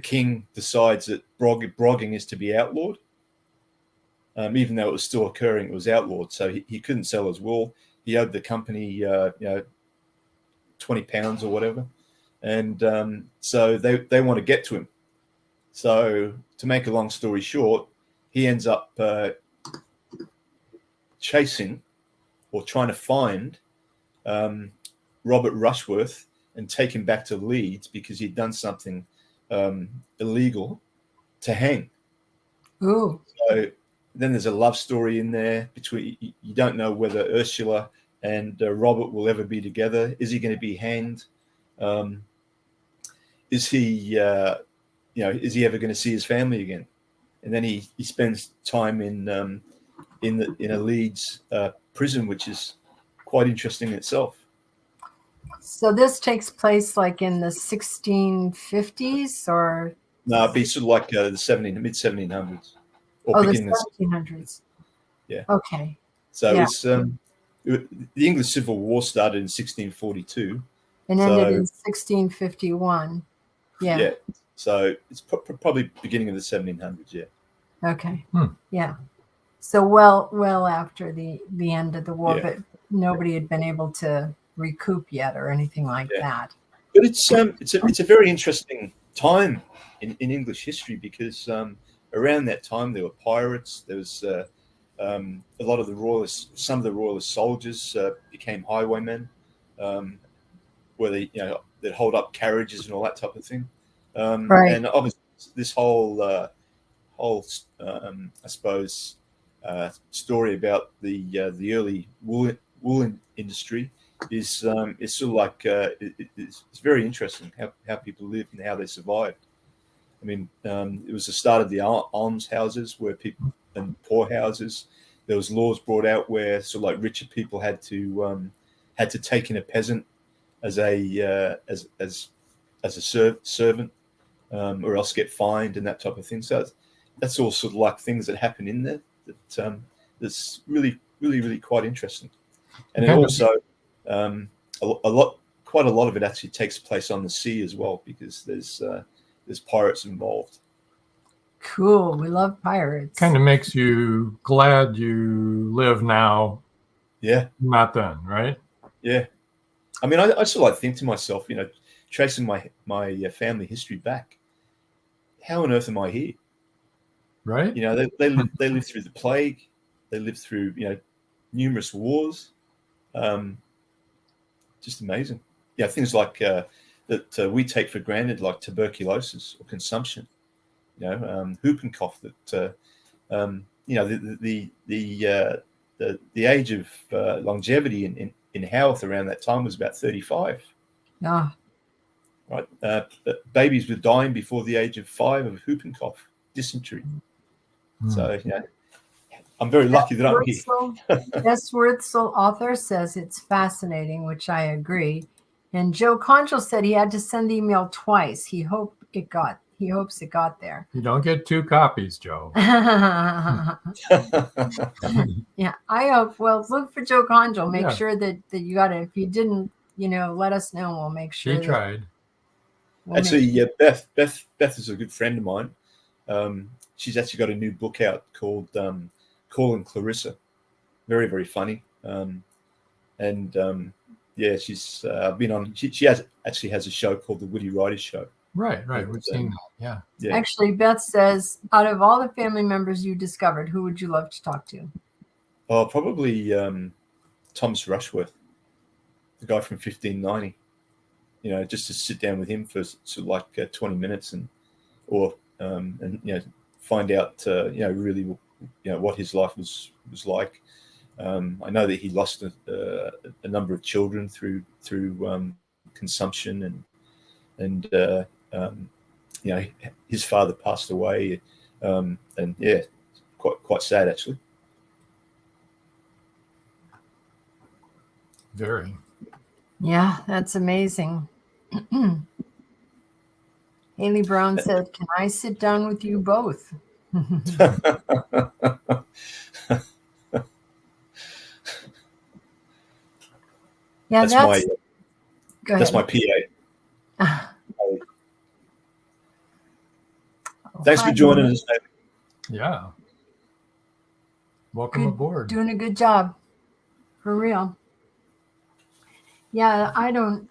king decides that brogging is to be outlawed. Even though it was still occurring, it was outlawed. So he couldn't sell his wool. He owed the company, £20 or whatever. And so they want to get to him. So to make a long story short, he ends up chasing or trying to find Robert Rushworth and take him back to Leeds because he'd done something illegal to hang. Ooh. So then there's a love story in there between, you don't know whether Ursula and Robert will ever be together. Is he going to be hanged? Is he ever going to see his family again? And then he spends time in a Leeds prison, which is quite interesting in itself. So this takes place like in the 1650s, or no, it'd be sort of like the mid 1700s. Or the 1700s. Yeah. Okay. So it's the English Civil War started in 1642 and ended in 1651. Yeah. Yeah. So it's probably beginning of the 1700s. Yeah. Okay. Yeah. So well after the end of the war, Yeah. but nobody had been able to recoup yet or anything like that. But it's a very interesting time in English history, because around that time there were pirates. There was a lot of the royalists. Some of the royalist soldiers became highwaymen, where they'd hold up carriages and all that type of thing. Right. And obviously this whole I suppose story about the early wool industry is sort of like it's very interesting how people lived and how they survived. I mean, it was the start of the almshouses where people and poorhouses. There was laws brought out where sort of like richer people had to take in a peasant as a servant, or else get fined and that type of thing. So that's all sort of like things that happen in there that's really quite interesting. And then also quite a lot of it actually takes place on the sea as well, because there's pirates involved. Cool. We love pirates. Kind of makes you glad you live now. Yeah. Not then, right? Yeah. I mean, I sort of like think to myself, tracing my family history back, how on earth am I here? Right. They lived through the plague. They lived through, numerous wars. Just amazing. Yeah. Things like that we take for granted, like tuberculosis or consumption, whooping cough, that, the age of longevity in Howarth around that time was about 35. Ah. Right. Babies were dying before the age of 5 of whooping cough, dysentery. So, I'm very lucky that I'm here. Jess Wurtzel, author, says it's fascinating, which I agree. And Joe Conchel said he had to send the email twice. He hopes it got there. You don't get 2 copies, Joe. Yeah, I hope. Well, look for Joe Conchel. Make sure that you got it. If you didn't, let us know. We'll make sure. She tried. Actually, Beth is a good friend of mine. She's actually got a new book out called Calling Clarissa. Very, very funny. She's been on. She actually has a show called The Woody Riders Show. Right. We've seen that. Yeah. Actually, Beth says, out of all the family members you discovered, who would you love to talk to? Oh, probably Thomas Rushworth, the guy from 1590. Just to sit down with him for sort of like 20 minutes and find out really what his life was like. I know that he lost a number of children through consumption, and his father passed away, quite sad actually. Very. Yeah, that's amazing. Haley Brown said, "Can I sit down with you both?" Yeah, that's my PA. Thanks for joining us. Yeah. Welcome aboard. Doing a good job, for real. Yeah, I don't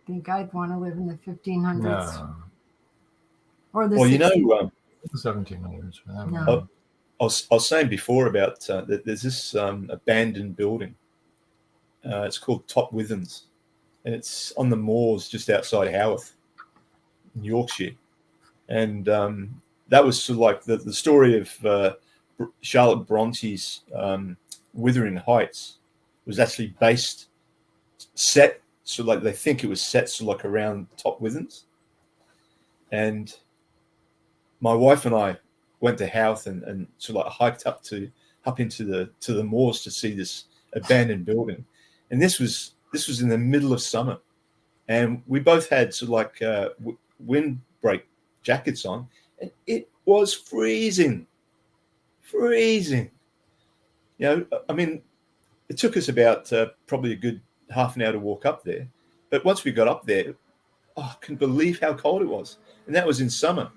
think I'd want to live in the 1500s. No. Or the 1700s. No. I was saying before about that there's this abandoned building. It's called Top Withens, and it's on the moors just outside Howarth, in Yorkshire. And that was sort of like the story of Charlotte Bronte's Wuthering Heights was actually set, so like they think it was set so like around Top Withens. And my wife and I went to Howarth and sort of like hiked up into the moors to see this abandoned building. And this was in the middle of summer, and we both had sort of like windbreak jackets on, and it was freezing. I mean, it took us about probably a good half an hour to walk up there, but once we got up there, I couldn't believe how cold it was, and that was in summer.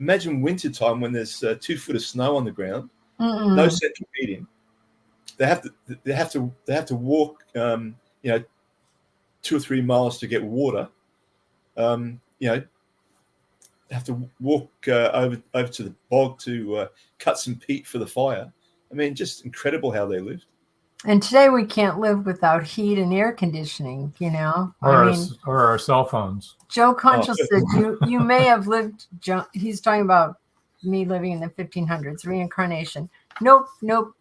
Imagine winter time when there's 2 foot of snow on the ground, no central heating. They have to walk 2 or 3 miles to get water. Have to walk over to the bog to cut some peat for the fire. I mean, just incredible how they lived. And today we can't live without heat and air conditioning, Or our cell phones. Joe Conchal said you may have lived, he's talking about me living in the 1500s, reincarnation. Nope.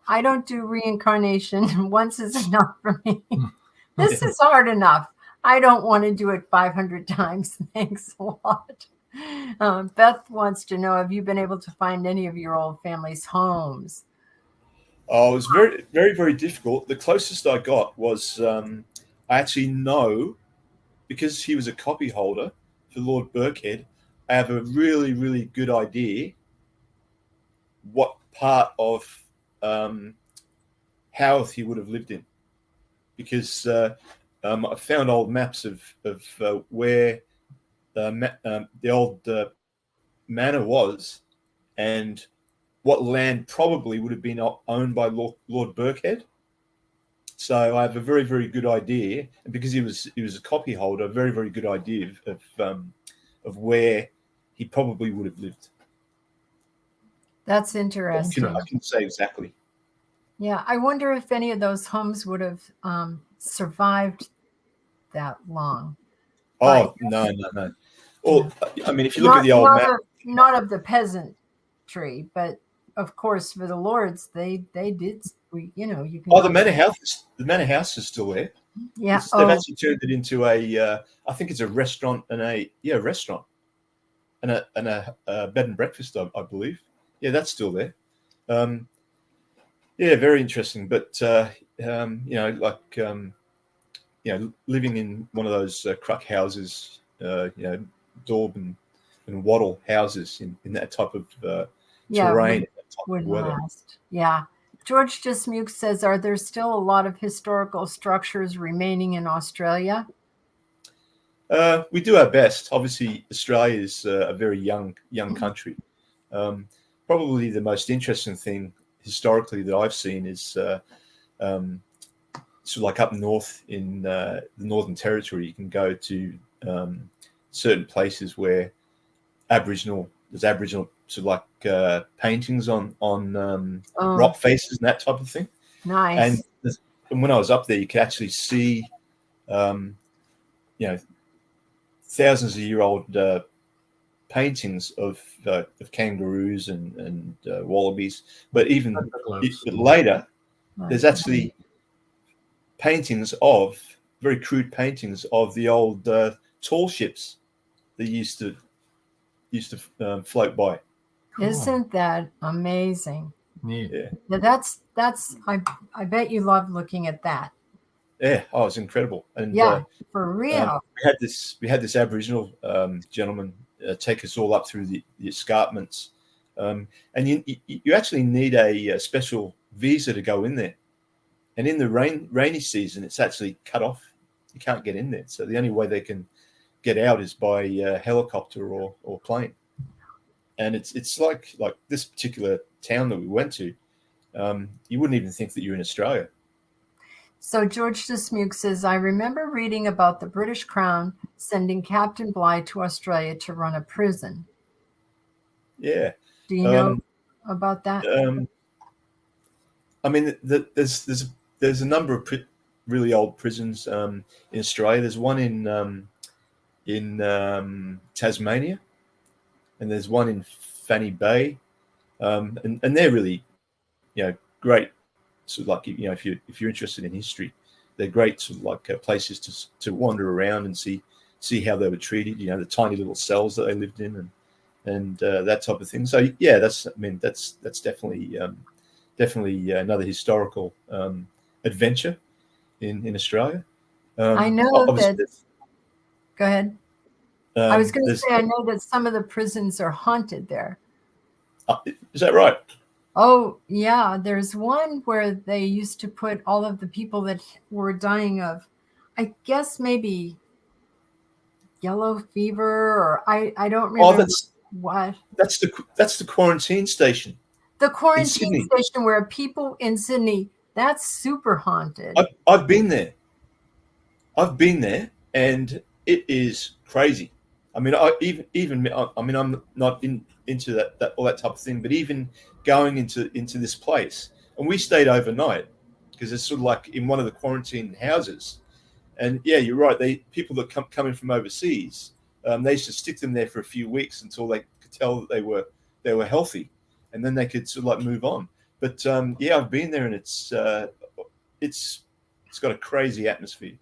I don't do reincarnation. Once is enough for me. This is hard enough. I don't want to do it 500 times. Thanks a lot. Beth wants to know, have you been able to find any of your old family's homes? Oh, it was very, very, very difficult. The closest I got was I actually know, because he was a copy holder for Lord Birkhead, I have a really, really good idea what part of Howarth he would have lived in, because I found old maps of where the old manor was, and what land probably would have been owned by Lord Birkhead. So I have a very, very good idea, and because he was a copy holder, a very, very good idea of where he probably would have lived. That's interesting. I can say exactly. Yeah, I wonder if any of those homes would have survived that long. Oh, no. Well, I mean, if you look at the old map, not of the peasantry, but of course for the lords, they did. You can. Oh, the manor house is still there. Yeah, they've actually turned it into a. I think it's a restaurant and a bed and breakfast. I believe. Yeah, that's still there. Yeah, very interesting. But living in one of those cruck houses, daub and wattle houses in that type of terrain, would last. Yeah. George Dismuke says, are there still a lot of historical structures remaining in Australia? We do our best. Obviously, Australia is a very young country. Probably the most interesting thing historically that I've seen is sort of like up north in the Northern Territory. You can go to certain places where there's Aboriginal sort of like paintings on rock faces and that type of thing. Nice. And when I was up there, you could actually see, thousands of year old paintings of kangaroos and wallabies. But even later, there's actually very crude paintings of the old tall ships that used to float by. Isn't that amazing? Neat. Yeah, that's I bet you love looking at that. Yeah, it's incredible. And for real. We had this Aboriginal gentleman take us all up through the escarpments, and you actually need a special visa to go in there. And in the rainy season, it's actually cut off. You can't get in there. So the only way they can get out is by helicopter or plane. And it's like this particular town that we went to. You wouldn't even think that you're in Australia. So George Dismuke says, I remember reading about the British Crown sending Captain Bligh to Australia to run a prison. Yeah. Do you know about that? I mean, there's a number of really old prisons in Australia. There's one in Tasmania, and there's one in Fanny Bay, and they're really, great. So, like, if you're interested in history, they're great sort of like places to wander around and see how they were treated. The tiny little cells that they lived in and that type of thing. So yeah, that's definitely another historical adventure in Australia. I know that. Go ahead. I was going to say, I know that some of the prisons are haunted there. Is that right? Oh, yeah. There's one where they used to put all of the people that were dying of, I guess maybe yellow fever, or I don't remember. That's the quarantine station. The quarantine Sydney. station where people in Sydney, that's super haunted. I've been there. And it is crazy. I mean, I'm not into that all that type of thing, but even going into this place, and we stayed overnight because it's sort of like in one of the quarantine houses. And yeah, you're right. People that come in from overseas, they used to stick them there for a few weeks until they could tell that they were healthy, and then they could sort of like move on. But yeah, I've been there, and it's got a crazy atmosphere.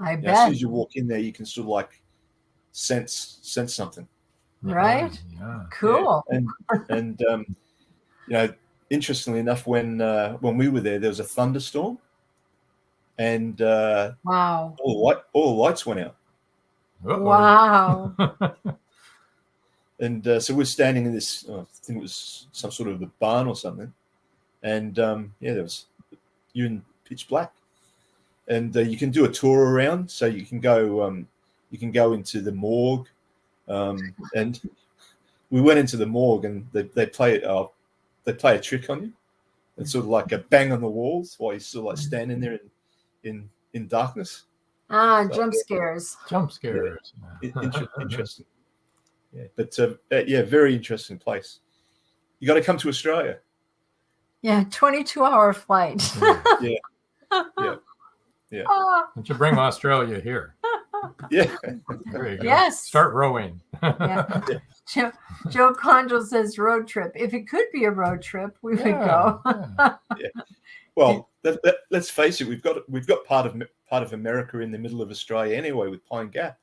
I bet. As soon as you walk in there, you can sort of like sense something. Right. Yeah. Cool. Yeah. And interestingly enough, when we were there was a thunderstorm, and wow, all the lights went out. Uh-oh. Wow. And so we're standing in this, I think it was some sort of a barn or something, and there was you're in pitch black, and you can do a tour around, so you can go into the morgue, and we went into the morgue, and they play a trick on you. It's sort of like a bang on the walls while you're still like standing there in darkness. Jump scares. Jump scares. Yeah. Interesting. Yeah, but very interesting place. You got to come to Australia. Yeah, 22-hour flight. Yeah. Don't you bring Australia here? Yeah. There you go. Yes. Start rowing. Yeah. Joe Condrell says road trip. If it could be a road trip, we would go. Yeah. Well, let's face it. We've got part of America in the middle of Australia anyway, with Pine Gap.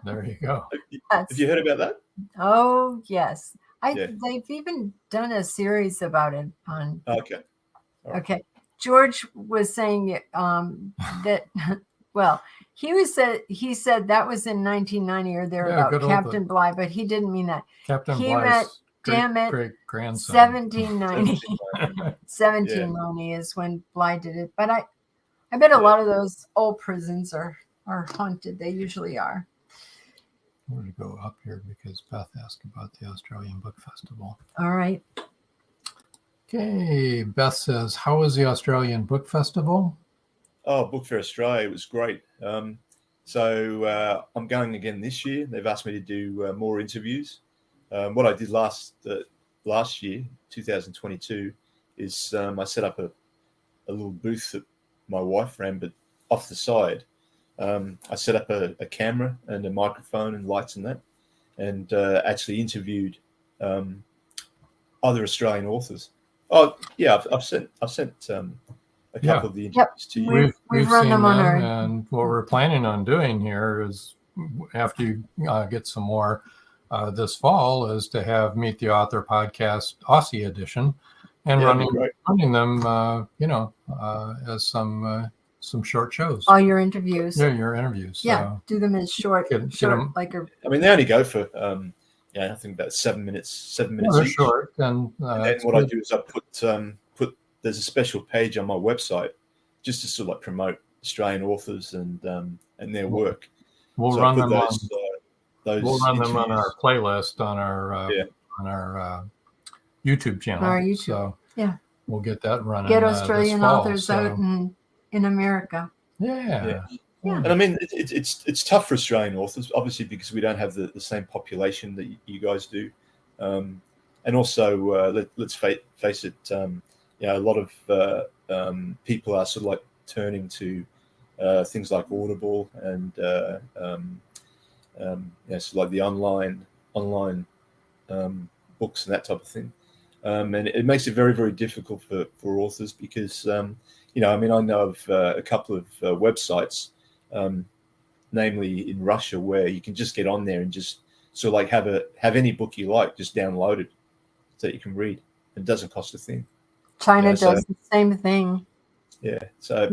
There you go. Have you heard about that? Oh yes, they've even done a series about it on. Okay. Right. Okay. George was saying that. Well, he said that was in 1990 or thereabout, Captain Bligh, but he didn't mean that. Captain he Bligh's meant, great grandson. 1790. 1790 is when Bligh did it. But I bet a lot of those old prisons are haunted. They usually are. I'm going to go up here because Beth asked about the Australian Book Festival. All right. Okay. Beth says, how was the Australian Book Festival? Oh, Book Fair Australia, it was great. So I'm going again this year. They've asked me to do more interviews. What I did last year, 2022, is I set up a little booth that my wife ran, but off the side. I set up a camera and a microphone and lights and that, and actually interviewed other Australian authors. Oh yeah, I've sent a couple of the interviews to you. We've run them on our. And what we're planning on doing here is, after you get some more this fall, is to have Meet the Author podcast Aussie edition, and running them, as some short shows. All your interviews. Yeah, your interviews. Yeah, so do them as short, like a. I mean, they only go for I think about 7 minutes. They're each. short, and then what I do is I put there's a special page on my website just to sort of like promote Australian authors and their work. We'll run them on our playlist on our YouTube channel. On our YouTube. So yeah, we'll get that running. Get Australian authors out in America. Yeah. And I mean, it's tough for Australian authors, obviously, because we don't have the same population that you guys do, and also let's face it, a lot of people are sort of like turning to things like Audible and so like the online books and that type of thing, and it makes it very, very difficult for authors because I know of a couple of websites. Namely in Russia, where you can just get on there and just sort of like have any book you like, just download it so that you can read. It doesn't cost a thing. China does the same thing. Yeah. So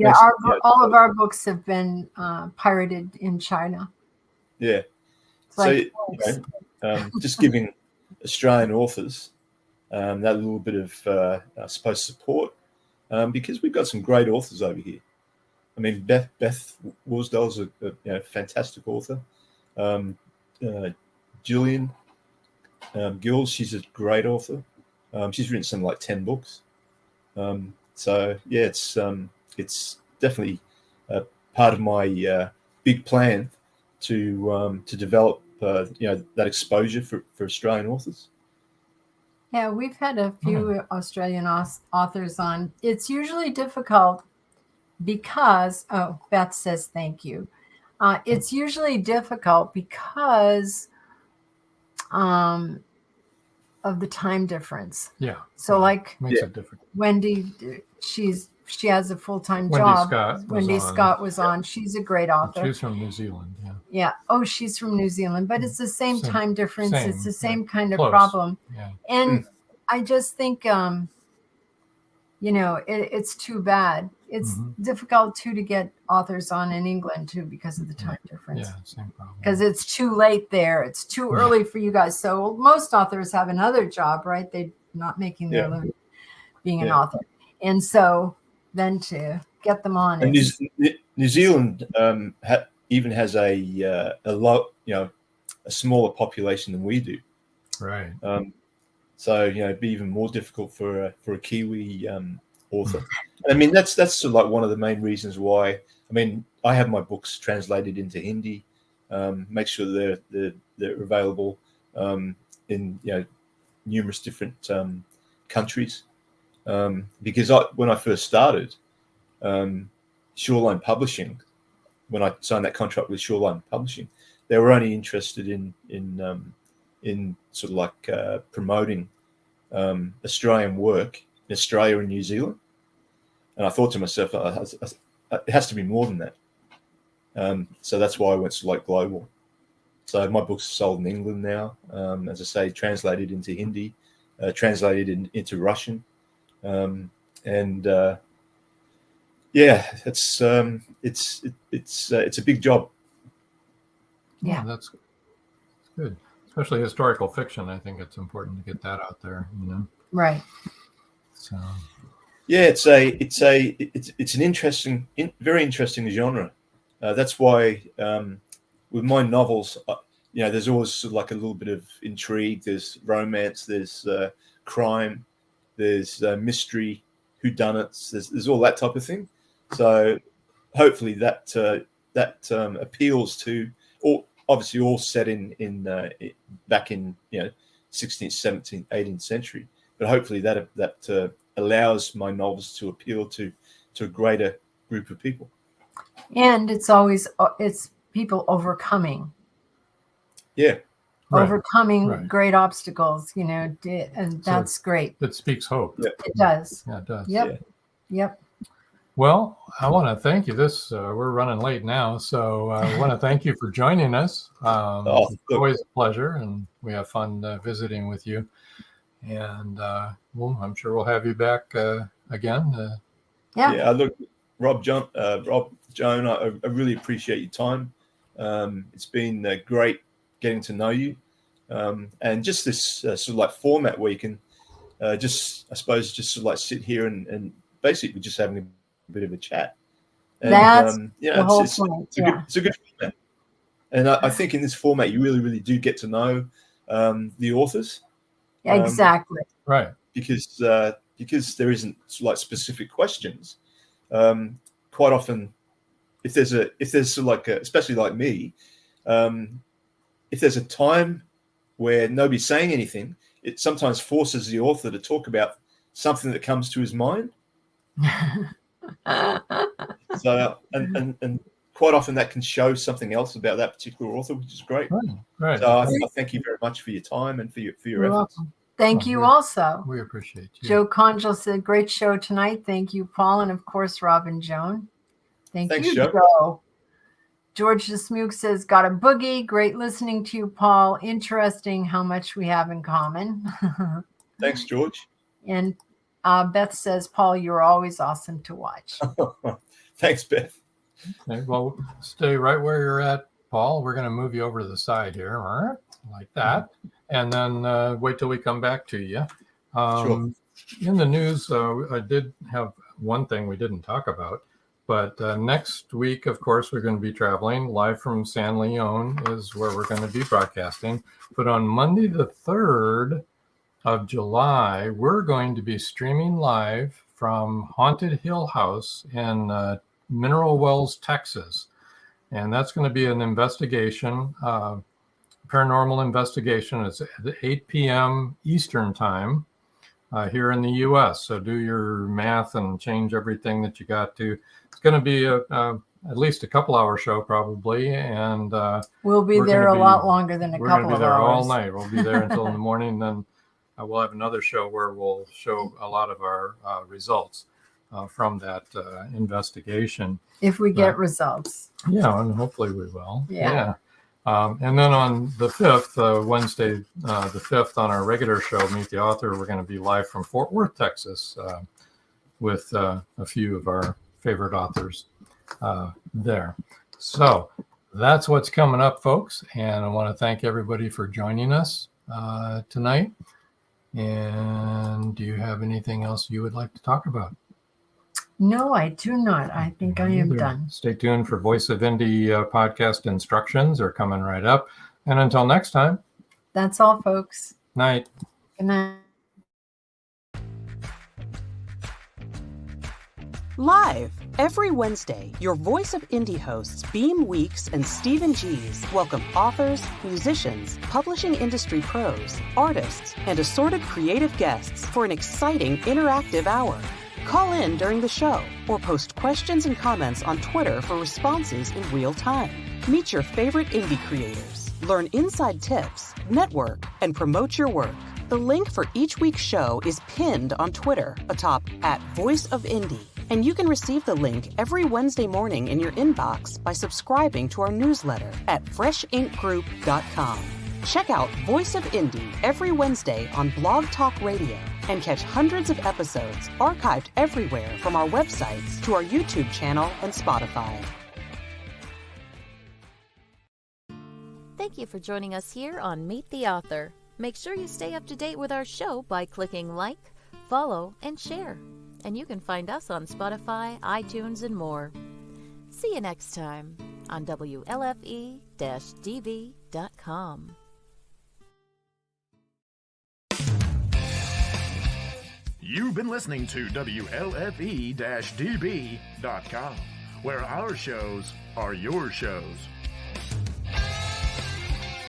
all of our books have been pirated in China. Yeah. It's just giving Australian authors that little bit of I suppose support, because we've got some great authors over here. I mean, Beth Worsdale's a fantastic author. Gillian Gills, she's a great author. She's written something like 10 books. So yeah, it's definitely part of my big plan to develop that exposure for Australian authors. Yeah, we've had a few Australian authors on. It's usually difficult because, Beth says thank you. It's usually difficult because of the time difference. Yeah. So like makes it different. Wendy, she has a full-time Wendy job. Wendy Scott was on. She's a great author. She's from New Zealand. Yeah. Yeah. Oh, she's from New Zealand, but it's the same time difference. It's the same kind of Close. problem. Yeah. And I just think, it's too bad. It's difficult too to get authors on in England too because of the time difference. Yeah, same problem. Because it's too late there. It's too early for you guys. So most authors have another job, right? They're not making their living being an author. And so then to get them on. And New Zealand even has a smaller population than we do. Right. So it'd be even more difficult for a Kiwi author. I mean, that's sort of like one of the main reasons why. I mean, I have my books translated into Hindi. Make sure they're available in numerous different countries. Because when I first started, Shawline Publishing, when I signed that contract with Shawline Publishing, they were only interested in sort of like promoting Australian work in Australia and New Zealand. And I thought to myself, it has to be more than that. So that's why I went to like global. So my books are sold in England now, as I say, translated into Hindi, translated into Russian. It's a big job. Yeah, that's good. Especially historical fiction. I think it's important to get that out there. Right. So. Yeah, it's an interesting, very interesting genre. That's why with my novels, there's always sort of like a little bit of intrigue. There's romance. There's crime. There's mystery, whodunits. There's all that type of thing. So hopefully that appeals to all. Obviously, all set in back in 16th, 17th, 18th century. But hopefully that allows my novels to appeal to a greater group of people. And it's people overcoming. Yeah. Overcoming great obstacles, and that's great. It speaks hope. Yeah. It does. Yeah, it does. Yep. Well, I want to thank you. We're running late now, so I want to thank you for joining us. It's always a pleasure, and we have fun visiting with you. And I'm sure we'll have you back again. Yeah. Look, Joan, I really appreciate your time. It's been great getting to know you, and just this sort of like format where you can just sort of like sit here and basically just having a bit of a chat. And, that's the whole point. It's a good format. And I think in this format, you really, really do get to know the authors. Exactly. Right. Because there isn't like specific questions. Quite often, if there's sort of like especially like me, if there's a time where nobody's saying anything, it sometimes forces the author to talk about something that comes to his mind. So and quite often that can show something else about that particular author, which is great. Right. So I thank you very much for your time and for your You're efforts. welcome. Thank you also. We appreciate you. Joe Conjal said, great show tonight. Thank you, Paul. And of course, Rob and Joan. Thanks, Joe. George the Smook says, got a boogie. Great listening to you, Paul. Interesting how much we have in common. Thanks, George. And Beth says, Paul, you're always awesome to watch. Thanks, Beth. Okay, well, stay right where you're at, Paul. We're going to move you over to the side here, like that. And then wait till we come back to you. Sure. In the news, I did have one thing we didn't talk about. But next week, of course, we're going to be traveling. Live from San Leon is where we're going to be broadcasting. But on Monday the 3rd, of July, we're going to be streaming live from Haunted Hill House in Mineral Wells, Texas. And that's going to be an investigation, paranormal investigation. It's at 8 p.m. Eastern time here in the U.S. So do your math and change everything that you got to. It's going to be at least a couple-hour show probably, and we'll be there a lot longer than a couple of hours. We're going to be there all night. We'll be there until in the morning. Then we'll have another show where we'll show a lot of our results from that investigation. If we get results. Yeah, and hopefully we will. Yeah. And then on the 5th, Wednesday, the 5th, on our regular show, Meet the Author, we're going to be live from Fort Worth, Texas, with a few of our favorite authors there. So that's what's coming up, folks. And I want to thank everybody for joining us tonight. And do you have anything else you would like to talk about? No, I do not. I think I am done. Stay tuned for Voice of Indie podcast instructions are coming right up. And until next time. That's all, folks. Night. Good night. Live every Wednesday, your Voice of Indie hosts Beam Weeks and Stephen Gees welcome authors, musicians, publishing industry pros, artists, and assorted creative guests for an exciting interactive hour. Call in during the show or post questions and comments on Twitter for responses in real time. Meet your favorite indie creators, learn inside tips, network, and promote your work. The link for each week's show is pinned on Twitter atop @VoiceOfIndie, and you can receive the link every Wednesday morning in your inbox by subscribing to our newsletter at freshinkgroup.com. Check out Voice of Indie every Wednesday on Blog Talk Radio and catch hundreds of episodes archived everywhere from our websites to our YouTube channel and Spotify. Thank you for joining us here on Meet the Author. Make sure you stay up to date with our show by clicking like, follow, and share. And you can find us on Spotify, iTunes, and more. See you next time on WLFE-DB.com. You've been listening to WLFE-DB.com, where our shows are your shows.